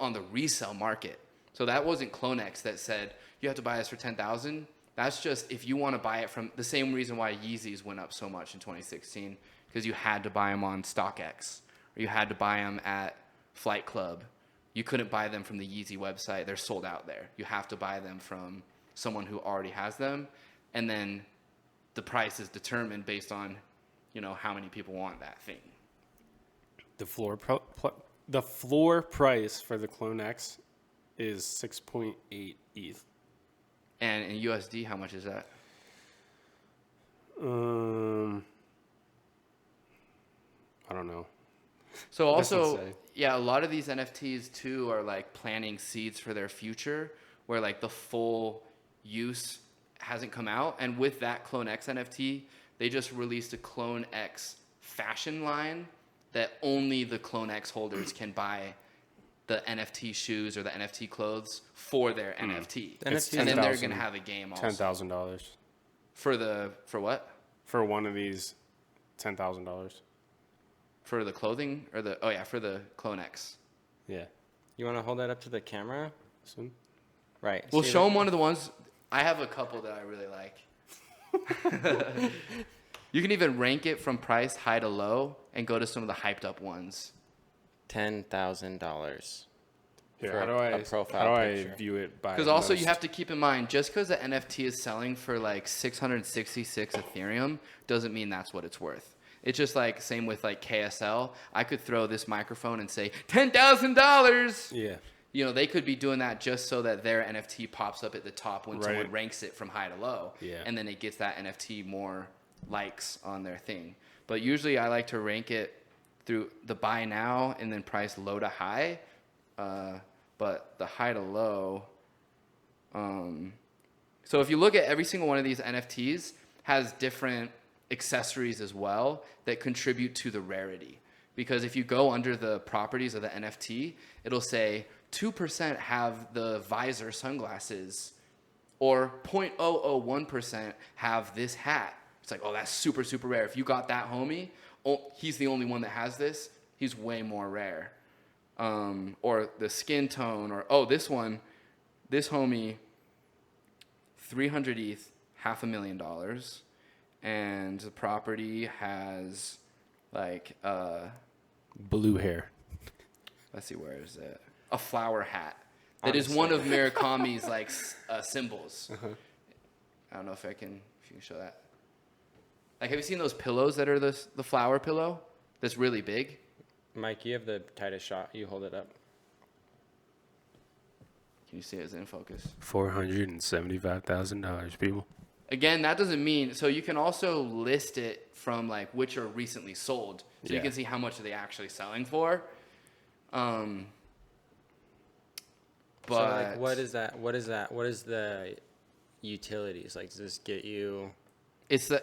on the resale market. So that wasn't Clone X that said you have to buy this for $10,000. That's just if you want to buy it from the same reason why Yeezys went up so much in 2016, because you had to buy them on StockX or you had to buy them at Flight Club. You couldn't buy them from the Yeezy website. They're sold out there. You have to buy them from someone who already has them. And then the price is determined based on, how many people want that thing. The floor price for the Clone X is 6.8 ETH. And in USD, how much is that? I don't know. So also, say. yeah, a lot of these NFTs too are like planting seeds for their future, where like the full use hasn't come out. And with that Clone X NFT, they just released a Clone X fashion line that only the Clone X holders can buy the NFT shoes or the NFT clothes for their NFT. NFTs And then they're 10,000 going to have a game also. $10,000 For what? for one of these. $10,000. For the clothing or for the Clone X. Yeah. You want to hold that up to the camera? Soon. Right. We'll See show that? them one of the ones. I have a couple that I really like. You can even rank it from price high to low and go to some of the hyped up ones. $10,000. Here, For how do a I profile picture. picture. View it by? Because also you most? have to keep in mind, just because the NFT is selling for like 666 Ethereum doesn't mean that's what it's worth. It's just like same with like KSL. I could throw this microphone and say $10,000. Yeah. You know, they could be doing that just so that their NFT pops up at the top when Right. someone ranks it from high to low. Yeah. And then it gets that NFT more likes on their thing. But usually I like to rank it through the buy now and then price low to high. But the high to low, so if you look at every single one of these NFTs has different accessories as well that contribute to the rarity. Because if you go under the properties of the NFT, it'll say 2% have the visor sunglasses, or 0.001% have this hat. It's like, oh, that's super, super rare. If you got that homie, oh, he's the only one that has this. He's way more rare. Or the skin tone, or, oh, this one, this homie, 300 ETH, $500,000. And the property has like, Blue hair. let's see, where is it? A flower hat. That is one of Murakami's like symbols. I don't know if you can show that. Like, have you seen those pillows that are the flower pillow? That's really big. Mike, you have the tightest shot. You hold it up. Can you see it as in focus? $475,000, people. Again, that doesn't mean, so you can also list it from like which are recently sold. So you Yeah. can see how much are they actually selling for. But So like, what is that? What is that? What is the utilities? Like, does this get you? it's the,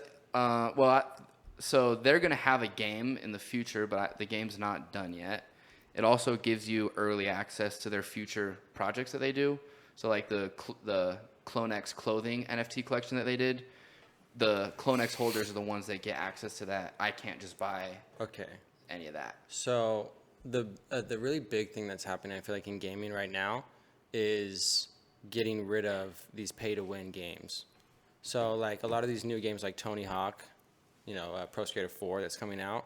so they're going to have a game in the future, but the game's not done yet. It also gives you early access to their future projects that they do. So like the CloneX clothing NFT collection that they did, the CloneX holders are the ones that get access to that. I can't just buy Okay. any of that. So the really big thing that's happening, I feel like, in gaming right now, is getting rid of these pay-to-win games. So like a lot of these new games, like Tony Hawk, Pro Skater 4 that's coming out.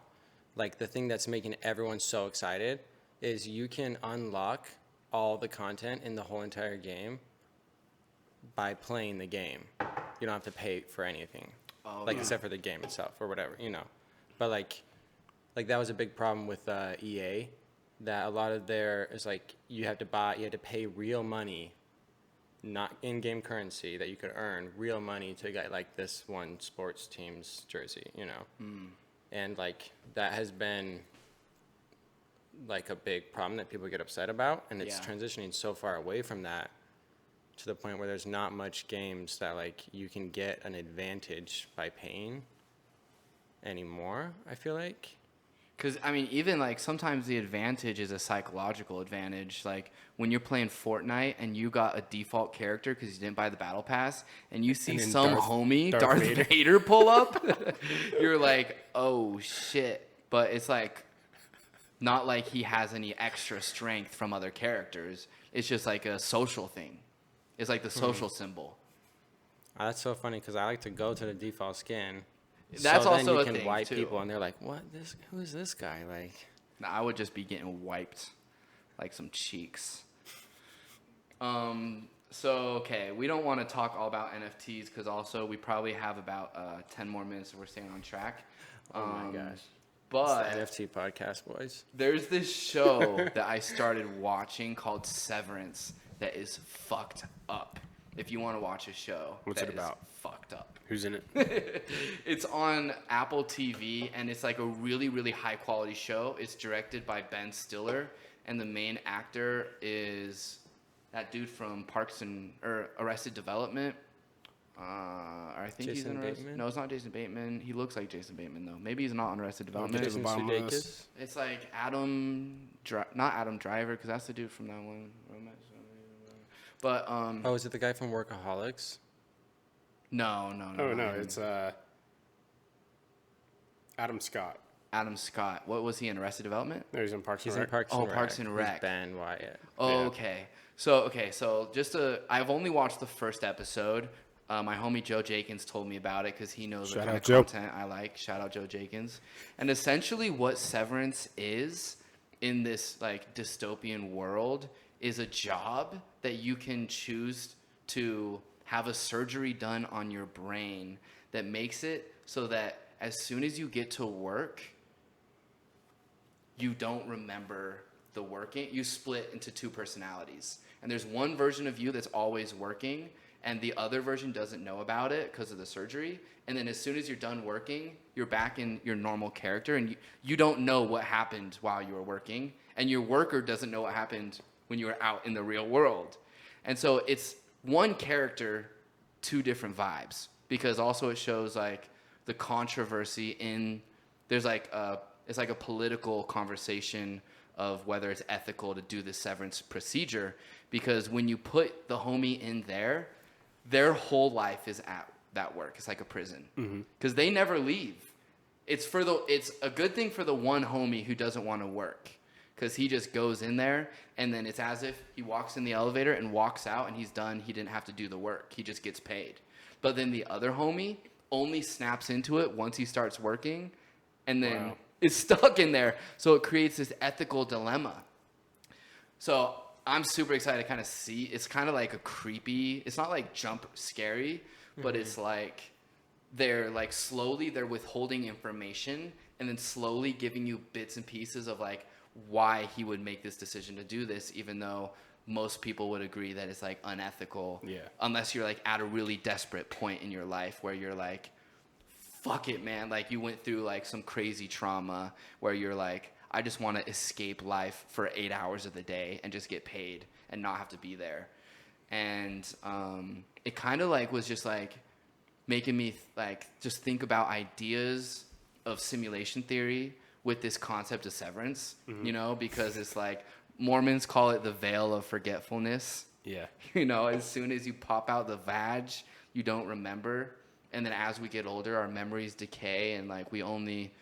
Like, the thing that's making everyone so excited is you can unlock all the content in the whole entire game by playing the game. You don't have to pay for anything, except for the game itself or whatever, But like that was a big problem with EA, that a lot of is like you have to pay real money, not in-game currency that you could earn, real money to get like this one sports team's jersey, And like that has been like a big problem that people get upset about, and it's transitioning so far away from that to the point where there's not much games that like you can get an advantage by paying anymore, I feel like. Because, I mean, even like sometimes the advantage is a psychological advantage. Like when you're playing Fortnite and you got a default character because you didn't buy the battle pass, and you see And then some Darth Vader pull up, you're like, oh shit. But it's like not like he has any extra strength from other characters. It's just like a social thing. It's like the social symbol. That's so funny because I like to go to the default skin. That's so also then you a can thing, wipe too. people, and they're like, "What? Who is this guy?" Like, I would just be getting wiped like some cheeks. So, okay, we don't want to talk all about NFTs because also we probably have about 10 more minutes if we're staying on track. oh my gosh. But It's the NFT podcast, boys. there's this show that I started watching called Severance that is fucked up. If you want to watch a show What's that it about? is fucked up. Who's in it? It's on Apple TV, and it's like a really, really high quality show. It's directed by Ben Stiller, and the main actor is that dude from Arrested Development. I think he's Jason in Arrested. Bateman? No, it's not Jason Bateman. He looks like Jason Bateman though. Maybe he's not on Arrested Development. Jason bottom of Sudeikis? this. It's like not Adam Driver, because that's the dude from that one. But Oh, is it the guy from Workaholics? no. Oh, no, him. it's Adam Scott. Adam Scott. What was he in? Arrested Development? No, he's in Parks He's and in Rec. Parks Oh, and Rec. Parks and He's Rec. Ben Wyatt. Oh, Yeah. okay. So I've only watched the first episode. My homie Joe Jakins told me about it because he knows the Shout kind out of Joe. content I like. Shout out Joe Jakins. And essentially what Severance is in this like dystopian world is a job that you can choose to have a surgery done on your brain that makes it so that as soon as you get to work, you don't remember the working. You split into two personalities. And there's one version of you that's always working, and the other version doesn't know about it because of the surgery. And then as soon as you're done working, you're back in your normal character, and you don't know what happened while you were working, and your worker doesn't know what happened when you were out in the real world. And so it's one character, two different vibes, because also it shows like the controversy in, there's like it's like a political conversation of whether it's ethical to do the severance procedure, because when you put the homie in there, their whole life is at that work. It's like a prison because they never leave. It's a good thing for the one homie who doesn't want to work, because he just goes in there, and then it's as if he walks in the elevator and walks out and he's done. He didn't have to do the work. He just gets paid. But then the other homie only snaps into it once he starts working, and then is stuck in there. So it creates this ethical dilemma. So I'm super excited to kind of see. It's kind of like a creepy, it's not like jump scary, but it's like they're withholding information and then slowly giving you bits and pieces of like why he would make this decision to do this, even though most people would agree that it's like unethical. Yeah. Unless you're like at a really desperate point in your life where you're like, fuck it, man. Like you went through like some crazy trauma where you're like, I just want to escape life for 8 hours of the day and just get paid and not have to be there. And it kind of like was just like making me like just think about ideas of simulation theory with this concept of severance, you know, because it's like Mormons call it the veil of forgetfulness. Yeah. You know, as soon as you pop out the vag, you don't remember. And then as we get older, our memories decay, and like we only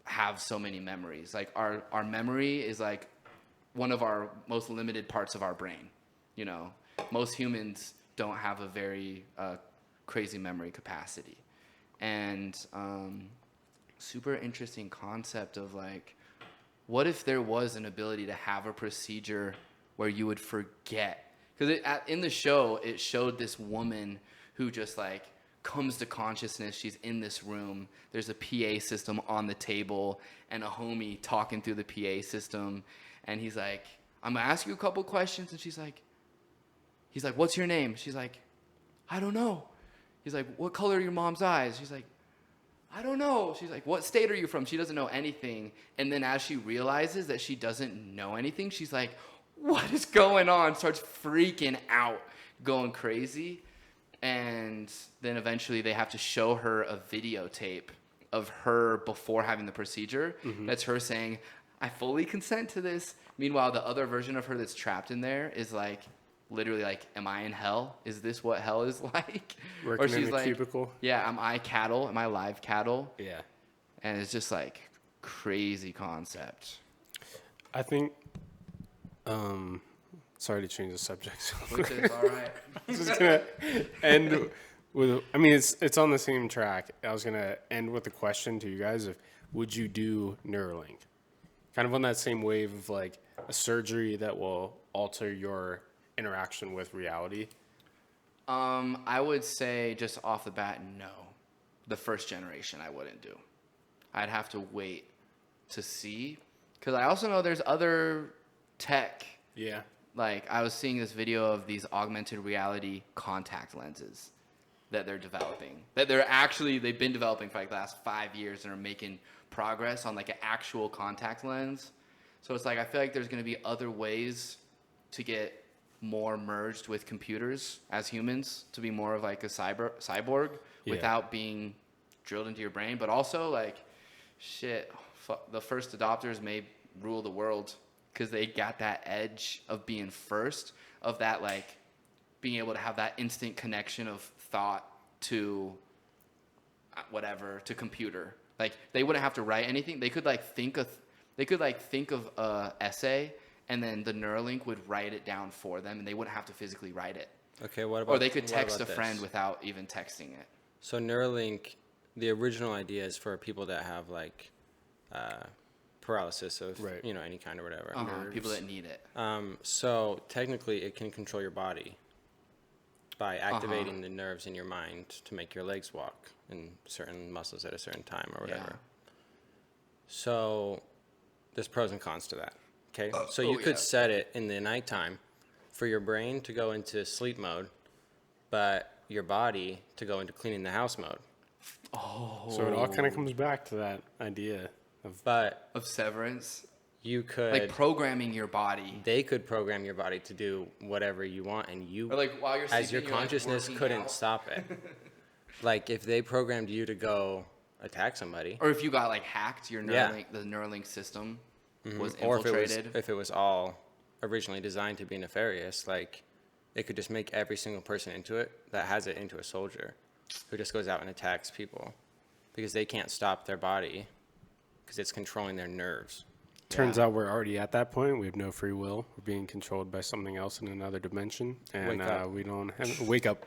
have so many memories. Like our memory is like one of our most limited parts of our brain. You know, most humans don't have a very crazy memory capacity. And super interesting concept of like, what if there was an ability to have a procedure where you would forget? Because in the show, it showed this woman who just like comes to consciousness. She's in this room. There's a PA system on the table and a homie talking through the PA system. And he's like, I'm going to ask you a couple questions. And he's like, what's your name? She's like, I don't know. He's like, what color are your mom's eyes? She's like, I don't know. She's like, what state are you from? She doesn't know anything. And then as she realizes that she doesn't know anything, she's like, what is going on? Starts freaking out, going crazy. And then eventually they have to show her a videotape of her before having the procedure. That's her saying, I fully consent to this. Meanwhile, the other version of her that's trapped in there is like, literally like, am I in hell? Is this what hell is like? Working or she's in a like, cubicle. Yeah, am I cattle? Am I live cattle? Yeah. And it's just like crazy concept. I think, sorry to change the subject. Which is all right. I was just gonna end with, I mean, it's on the same track. I was gonna end with a question to you guys of, would you do Neuralink? Kind of on that same wave of like a surgery that will alter your interaction with reality. I would say just off the bat, no. The first generation I wouldn't do. I'd have to wait to see, because I also know there's other tech. Yeah. Like I was seeing this video of these augmented reality contact lenses that they're developing. That they've been developing for like the last 5 years and are making progress on like an actual contact lens. So it's like I feel like there's going to be other ways to get more merged with computers as humans, to be more of like a cyborg without being drilled into your brain. But also like, the first adopters may rule the world because they got that edge of being first, of that like being able to have that instant connection of thought to whatever, to computer. Like they wouldn't have to write anything. They could think of a essay, and then the Neuralink would write it down for them, and they wouldn't have to physically write it. Okay, what about? Or they could text a friend without even texting it. So Neuralink, the original idea is for people that have like paralysis of any kind or whatever. People that need it. So technically, it can control your body. by activating the nerves in your mind to make your legs walk and certain muscles at a certain time or whatever. Yeah. So there's pros and cons to that. Okay. So you could yeah. set it in the nighttime for your brain to go into sleep mode, but your body to go into cleaning the house mode. So it all kind of comes back to that idea of But Of severance. you could, Like programming your body. they could program your body to do whatever you want, and you, Or like while you're sleeping, as your you're, like, consciousness, working couldn't out. stop it. Like if they programmed you to go attack somebody, Or if you got like hacked, your Yeah. Neuralink, the Neuralink system was or infiltrated. if it was all originally designed to be nefarious, like it could just make every single person into it that has it into a soldier who just goes out and attacks people because they can't stop their body because it's controlling their nerves. turns out we're already at that point. We have no free will. We're being controlled by something else in another dimension, and Wake up. we don't have wake up.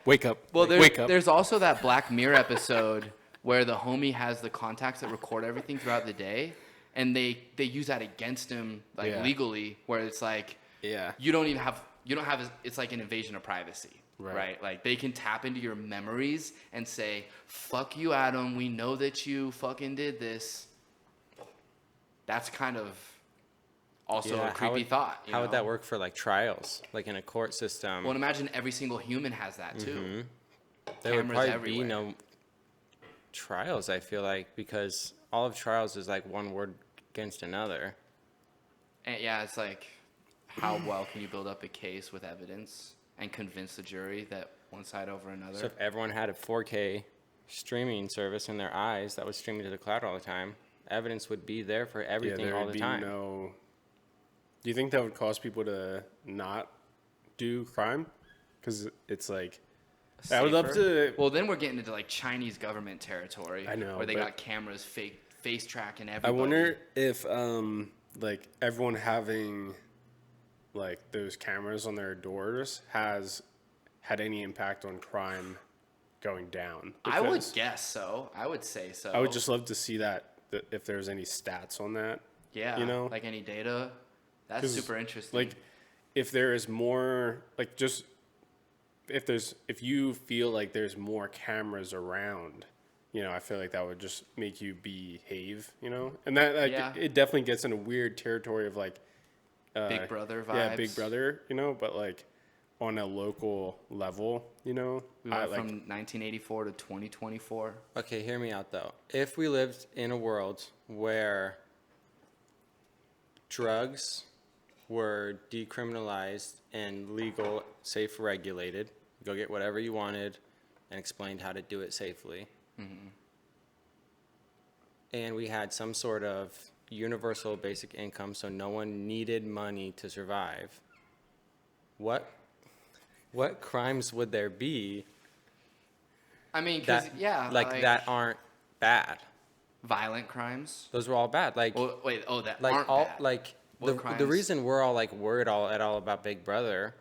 Well, wake up. there's also that Black Mirror episode where the homie has the contacts that record everything throughout the day, and they use that against him like Yeah. legally, where it's like Yeah. you don't have it's like an invasion of privacy. Right. Right? Like they can tap into your memories and say, "Fuck you, Adam. We know that you fucking did this." That's kind of also Yeah, a creepy thought. How would that work for like trials, like in a court system? Well, and imagine every single human has that too. There would cameras probably everywhere. be no trials, I feel like, because all of trials is like one word against another. And yeah, it's like, how well can you build up a case with evidence and convince the jury that one side over another? So if everyone had a 4K streaming service in their eyes that was streaming to the cloud all the time, evidence would be there for everything there all would the be time. no. Do you think that would cause people to not do crime? Because it's like, I would love Safer? to. Well, then we're getting into like Chinese government territory. I know, where they but- got cameras, face tracking I everybody. wonder if like everyone having like those cameras on their doors has had any impact on crime going down. I would Because guess so. I would say so. I would just love to see that if there's any stats on that. yeah, you know? like any data. That's 'Cause, super interesting. Like, if there is more, like, just if you feel like there's more cameras around, you know, I feel like that would just make you behave, you know, and that like Yeah. it definitely gets in a weird territory of like Big Brother vibes. yeah, Big Brother, you know, but like on a local level, you know, We went like, from 1984 to 2024. Okay, hear me out though. If we lived in a world where drugs were decriminalized and legal, safe, regulated, go get whatever you wanted, and explained how to do it safely, and we had some sort of universal basic income, so no one needed money to survive, what crimes would there be I mean, because that yeah, like that aren't bad? violent crimes. Those were all bad. Like Oh wait, that like aren't all bad. like What the crimes? reason we're all like worried at all about Big Brother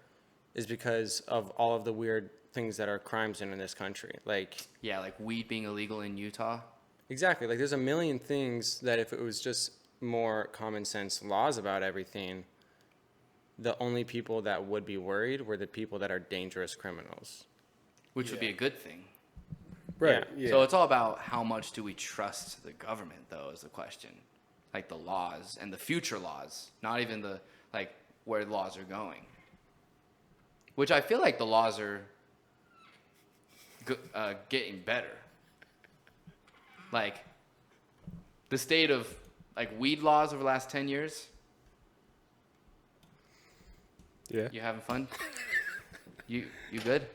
is because of all of the weird things that are crimes in this country. Like Yeah, like weed being illegal in Utah. exactly, like there's a million things that if it was just more common sense laws about everything, the only people that would be worried were the people that are dangerous criminals. Which would be a good thing. right, yeah. yeah. So it's all about how much do we trust the government, though, is the question. Like the laws and the future laws, not even the like where laws are going. Which I feel like the laws are getting better. Like the state of like weed laws over the last 10 years. yeah. You having fun? You good?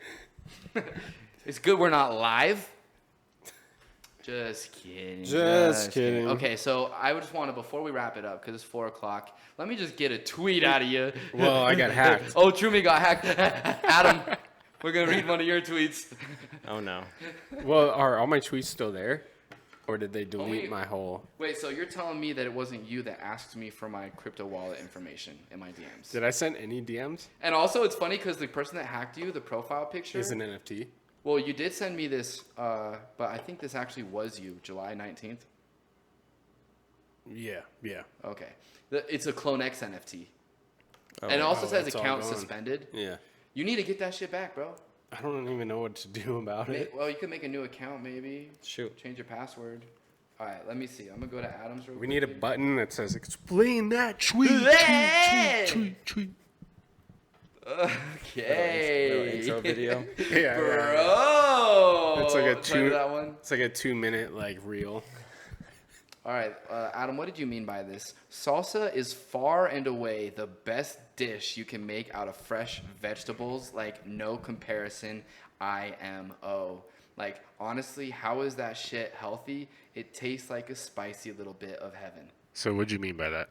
It's good we're not live. Just kidding. Just kidding. Okay, so I just want to, before we wrap it up, because it's 4 o'clock, let me just get a tweet out of you. Well, I got hacked. Oh, Trumi got hacked. Adam, we're going to read one of your tweets. Oh no. Well, are all my tweets still there, or did they delete wait. my whole? Wait, so you're telling me that it wasn't you that asked me for my crypto wallet information in my DMs? Did I send any DMs? And also, it's funny because the person that hacked you, the profile picture. Is an NFT? Well, you did send me this, but I think this actually was you, July 19th. Yeah, yeah. Okay. It's a Clone X NFT. Oh, And it also oh, says it's all account gone. suspended. Yeah. You need to get that shit back, bro. I don't even know what to do about it. Well, you could make a new account maybe. Shoot. Change your password. All right, let me see. I'm gonna go to Adam's real We quick. need a button that says "Explain that tweet." Tweet. Okay. Little intro video. Yeah, Bro. It's like a Play that one. It's like a 2-minute like reel. All right, Adam, what did you mean by this? Salsa is far and away the best dish you can make out of fresh vegetables. Like, no comparison, IMO. Like, honestly, how is that shit healthy? It tastes like a spicy little bit of heaven. So what'd you mean by that?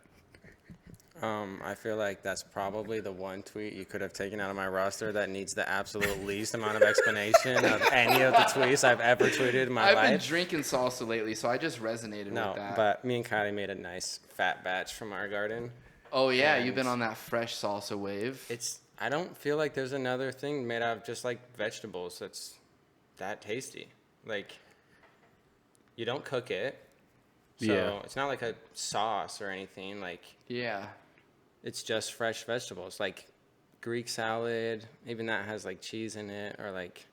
I feel like that's probably the one tweet you could have taken out of my roster that needs the absolute least amount of explanation of any of the tweets I've ever tweeted in my I've been life. drinking salsa lately, so I just resonated No, with that. but me and Kylie made a nice fat batch from our garden. Oh, yeah, and you've been on that fresh salsa wave. I don't feel like there's another thing made out of just like vegetables that's that tasty. Like, you don't cook it. So Yeah. it's not like a sauce or anything. Like, Yeah. it's just fresh vegetables. Like Greek salad, even that has like cheese in it, or like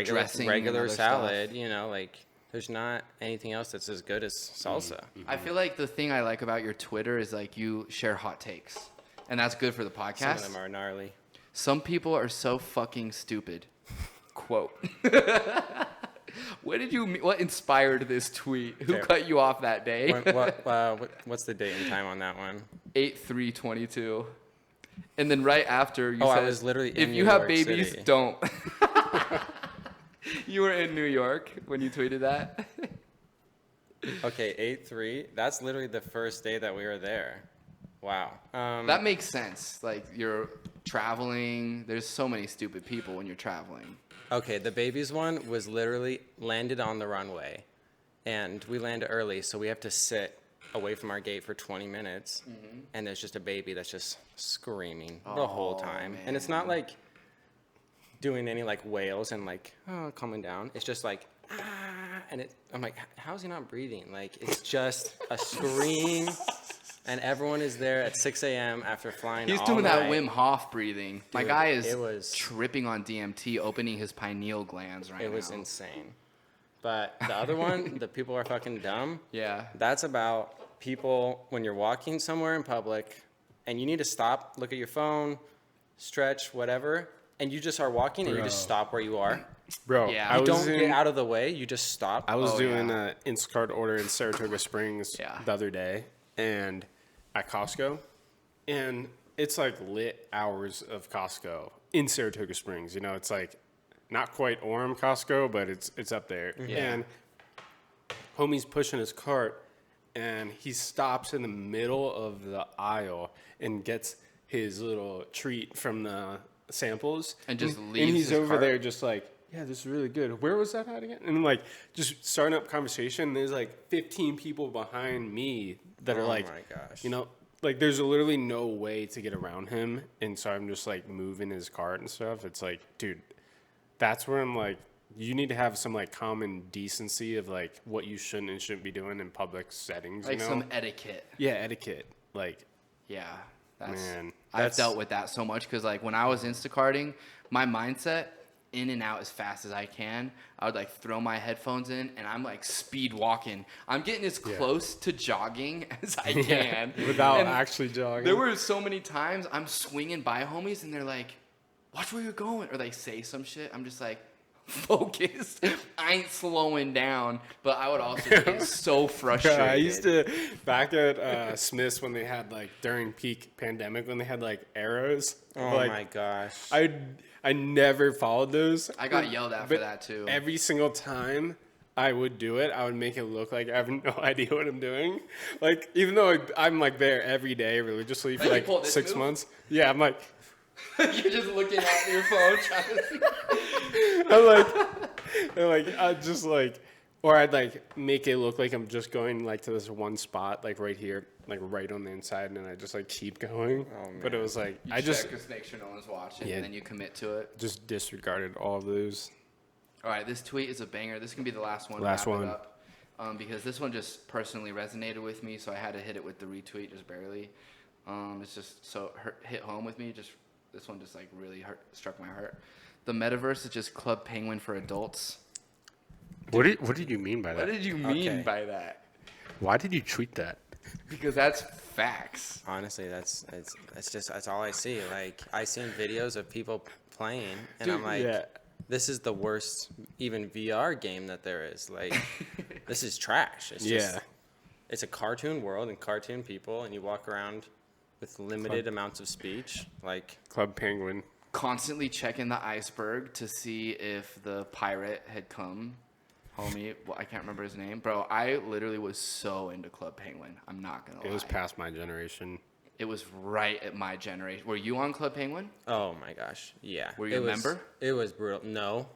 dressing and regular other salad, stuff. you know, like there's not anything else that's as good as salsa. I feel like the thing I like about your Twitter is like you share hot takes. And that's good for the Some podcast. of them are gnarly. Some people are so fucking stupid. Quote. What inspired this tweet? Who Okay. cut you off that day? What's the date and time on that one? 8/3/22. And then right after you Oh, I said, was literally if in you New have York babies, City. don't. You were in New York when you tweeted that? Okay, 8/3. That's literally the first day that we were there. Wow. That makes sense. Like, you're traveling. There's so many stupid people when you're traveling. Okay, the babies one was literally landed on the runway, and we landed early, so we have to sit away from our gate for 20 minutes, and there's just a baby that's just screaming the whole Oh, time. And it's not like doing any like wails and like, oh, calming down. It's just like, ah, and I'm like, how's he not breathing? Like, it's just a scream. And everyone is there at 6 a.m. after flying He's all doing that night. Wim Hof breathing. My Dude, guy is it was- tripping on DMT, opening his pineal glands right now. It was insane. But the other one, the people are fucking dumb. Yeah. That's about people when you're walking somewhere in public and you need to stop, look at your phone, stretch, whatever, and you just are walking and you just stop where you are. Bro, Yeah. I You You was don't in, get out of the way, you just stop. I was Oh, doing yeah. an Instacart order in Saratoga Springs Yeah. the other day, and at Costco, and it's like lit hours of Costco in Saratoga Springs. You know, it's like not quite Orem Costco, but it's up there. Yeah. And homie's pushing his cart, and he stops in the middle of the aisle and gets his little treat from the samples, And just and leaves he's his over cart? there just like, yeah, this is really good. Where was that at again? And like just starting up conversation. There's like 15 people behind me that are Oh like, my gosh. you know, like there's literally no way to get around him, and so I'm just like moving his cart and stuff. It's like, dude, that's where I'm like, you need to have some like common decency of like what you shouldn't and shouldn't be doing in public settings. Like you know? some etiquette. Yeah, etiquette. Like, Yeah. That's, Man, I've that's- dealt with that so much because, like, when I was Instacarting, my mindset, in and out as fast as I can, I would, like, throw my headphones in, and I'm, like, speed walking. I'm getting as close to jogging as I can. without And actually jogging. There were so many times I'm swinging by homies, and they're like, watch where you're going. Or they say some shit. I'm just like, focused. I ain't slowing down. But I would also get so frustrated. Yeah, I used to back at Smith's when they had like during peak pandemic when they had like arrows. Oh like, my gosh. I never followed those. I got yelled at for But that too. Every single time I would do it, I would make it look like I have no idea what I'm doing. Like even though I'm like there every day religiously for Like, you like pull this 6 move? months. Yeah, I'm like You're just looking at your phone trying to see. I'm like I'd just like, or I'd like make it look like I'm just going like to this one spot like right here, like right on the inside, and then I just like keep going. But it was like You I just make sure no one's watching, Yeah. and then you commit to it. just disregarded all of those. All right, this tweet is a banger. This can be the last one. to Last wrap one. It up, because this one just personally resonated with me, so I had to hit it with the retweet just barely. It's just so hit home with me. Just this one just like really struck my heart. The metaverse is just Club Penguin for adults. What did you mean by What that? did you mean Okay. by that? Why did you tweet that? Because that's facts. Honestly, that's all I see. Like, I seen videos of people playing, and Dude, I'm like, yeah. this is the worst even VR game that there is. Like, this is trash. It's just, it's a cartoon world and cartoon people, and you walk around with limited amounts of speech. Like, Club Penguin. Constantly checking the iceberg to see if the pirate had come. Homie, well, I can't remember his name. Bro, I literally was so into Club Penguin. I'm not going to lie. It was past my generation. It was right at my generation. Were you on Club Penguin? oh my gosh, yeah. Were you a member? It was brutal. No,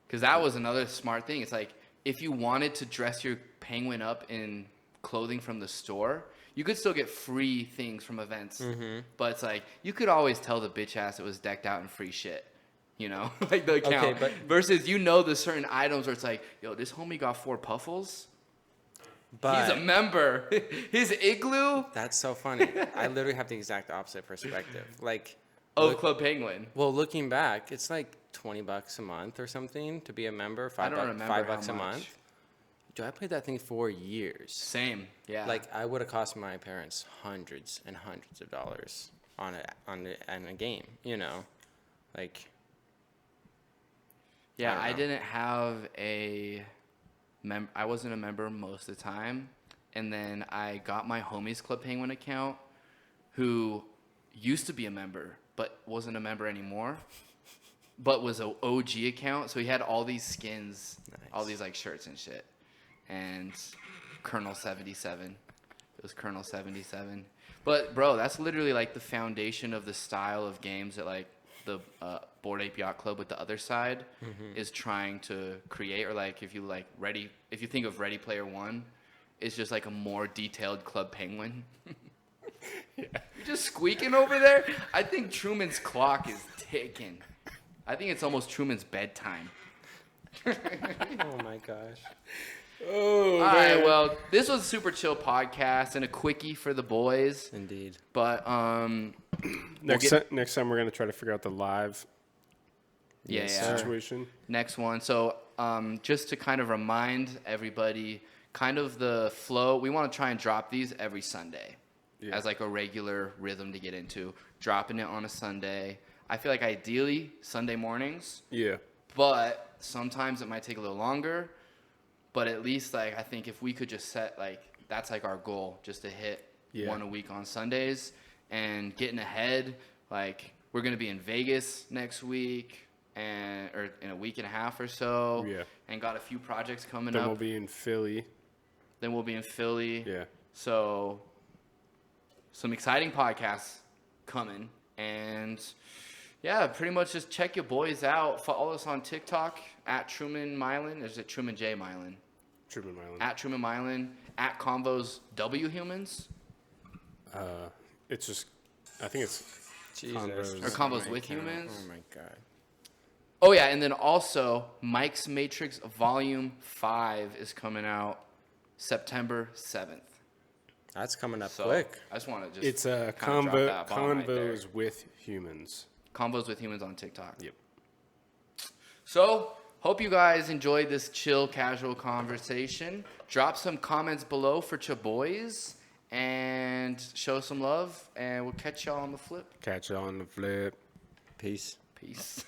Because that was another smart thing. It's like, if you wanted to dress your penguin up in clothing from the store, you could still get free things from events. But it's like, you could always tell the bitch ass it was decked out in free shit. You know? Like the account. but- Versus, you know, there's certain items where it's like, yo, this homie got 4 puffles. but He's a member. His igloo that's so funny. I literally have the exact opposite perspective. Like, of Club Penguin. well, looking back, it's like $20 a month or something to be a member. I don't remember $5 how a much. month. Dude, I played that thing for years. Same. Yeah. Like, I would have cost my parents hundreds and hundreds of dollars on a game. You know, like. Yeah, I I don't know. didn't have a I wasn't a member most of the time. And then I got my homie's Club Penguin account, who used to be a member, but wasn't a member anymore, but was an OG account. So he had all these skins, all Nice. these like shirts and shit. And Colonel 77. It was Colonel 77. But bro, that's literally like the foundation of the style of games that like the Bored Ape Yacht Club with the other side is trying to create. Or like if you think of Ready Player One, it's just like a more detailed Club Penguin. You're just squeaking over there. I think Truman's clock is ticking. I think it's almost Truman's bedtime. Oh my gosh. Oh, All right, well, this was a super chill podcast and a quickie for the boys. Indeed. But next time we're gonna try to figure out the live yeah. situation. Next one. So just to kind of remind everybody, kind of the flow. We want to try and drop these every Sunday as like a regular rhythm to get into. Dropping it on a Sunday. I feel like ideally Sunday mornings, Yeah. but sometimes it might take a little longer. But at least like I think if we could just set like that's like our goal, just to hit one a week on Sundays and getting ahead. Like we're gonna be in Vegas next week or in a week and a half or so. Yeah. And got a few projects coming Then up. we'll be in Philly. Then we'll be in Philly. Yeah. So some exciting podcasts coming. And yeah, pretty much just check your boys out. Follow us on TikTok at Truman Mylan. Or is it Truman J Mylan? Truman Island. At Truman Mylan. At Convos W Humans. It's just, I think it's Jesus. Convos. Or Combos Oh my with God. Humans. Oh my god. Oh yeah, and then also Mike's Matrix Volume 5 is coming out September 7th. That's coming up So quick. I just want to just It's a kinda drop that bomb right there. Convos with Humans. Convos with Humans on TikTok. Yep. So, hope you guys enjoyed this chill, casual conversation. Drop some comments below for your boys and show some love. And we'll catch y'all on the flip. Catch you on the flip. Peace. Peace.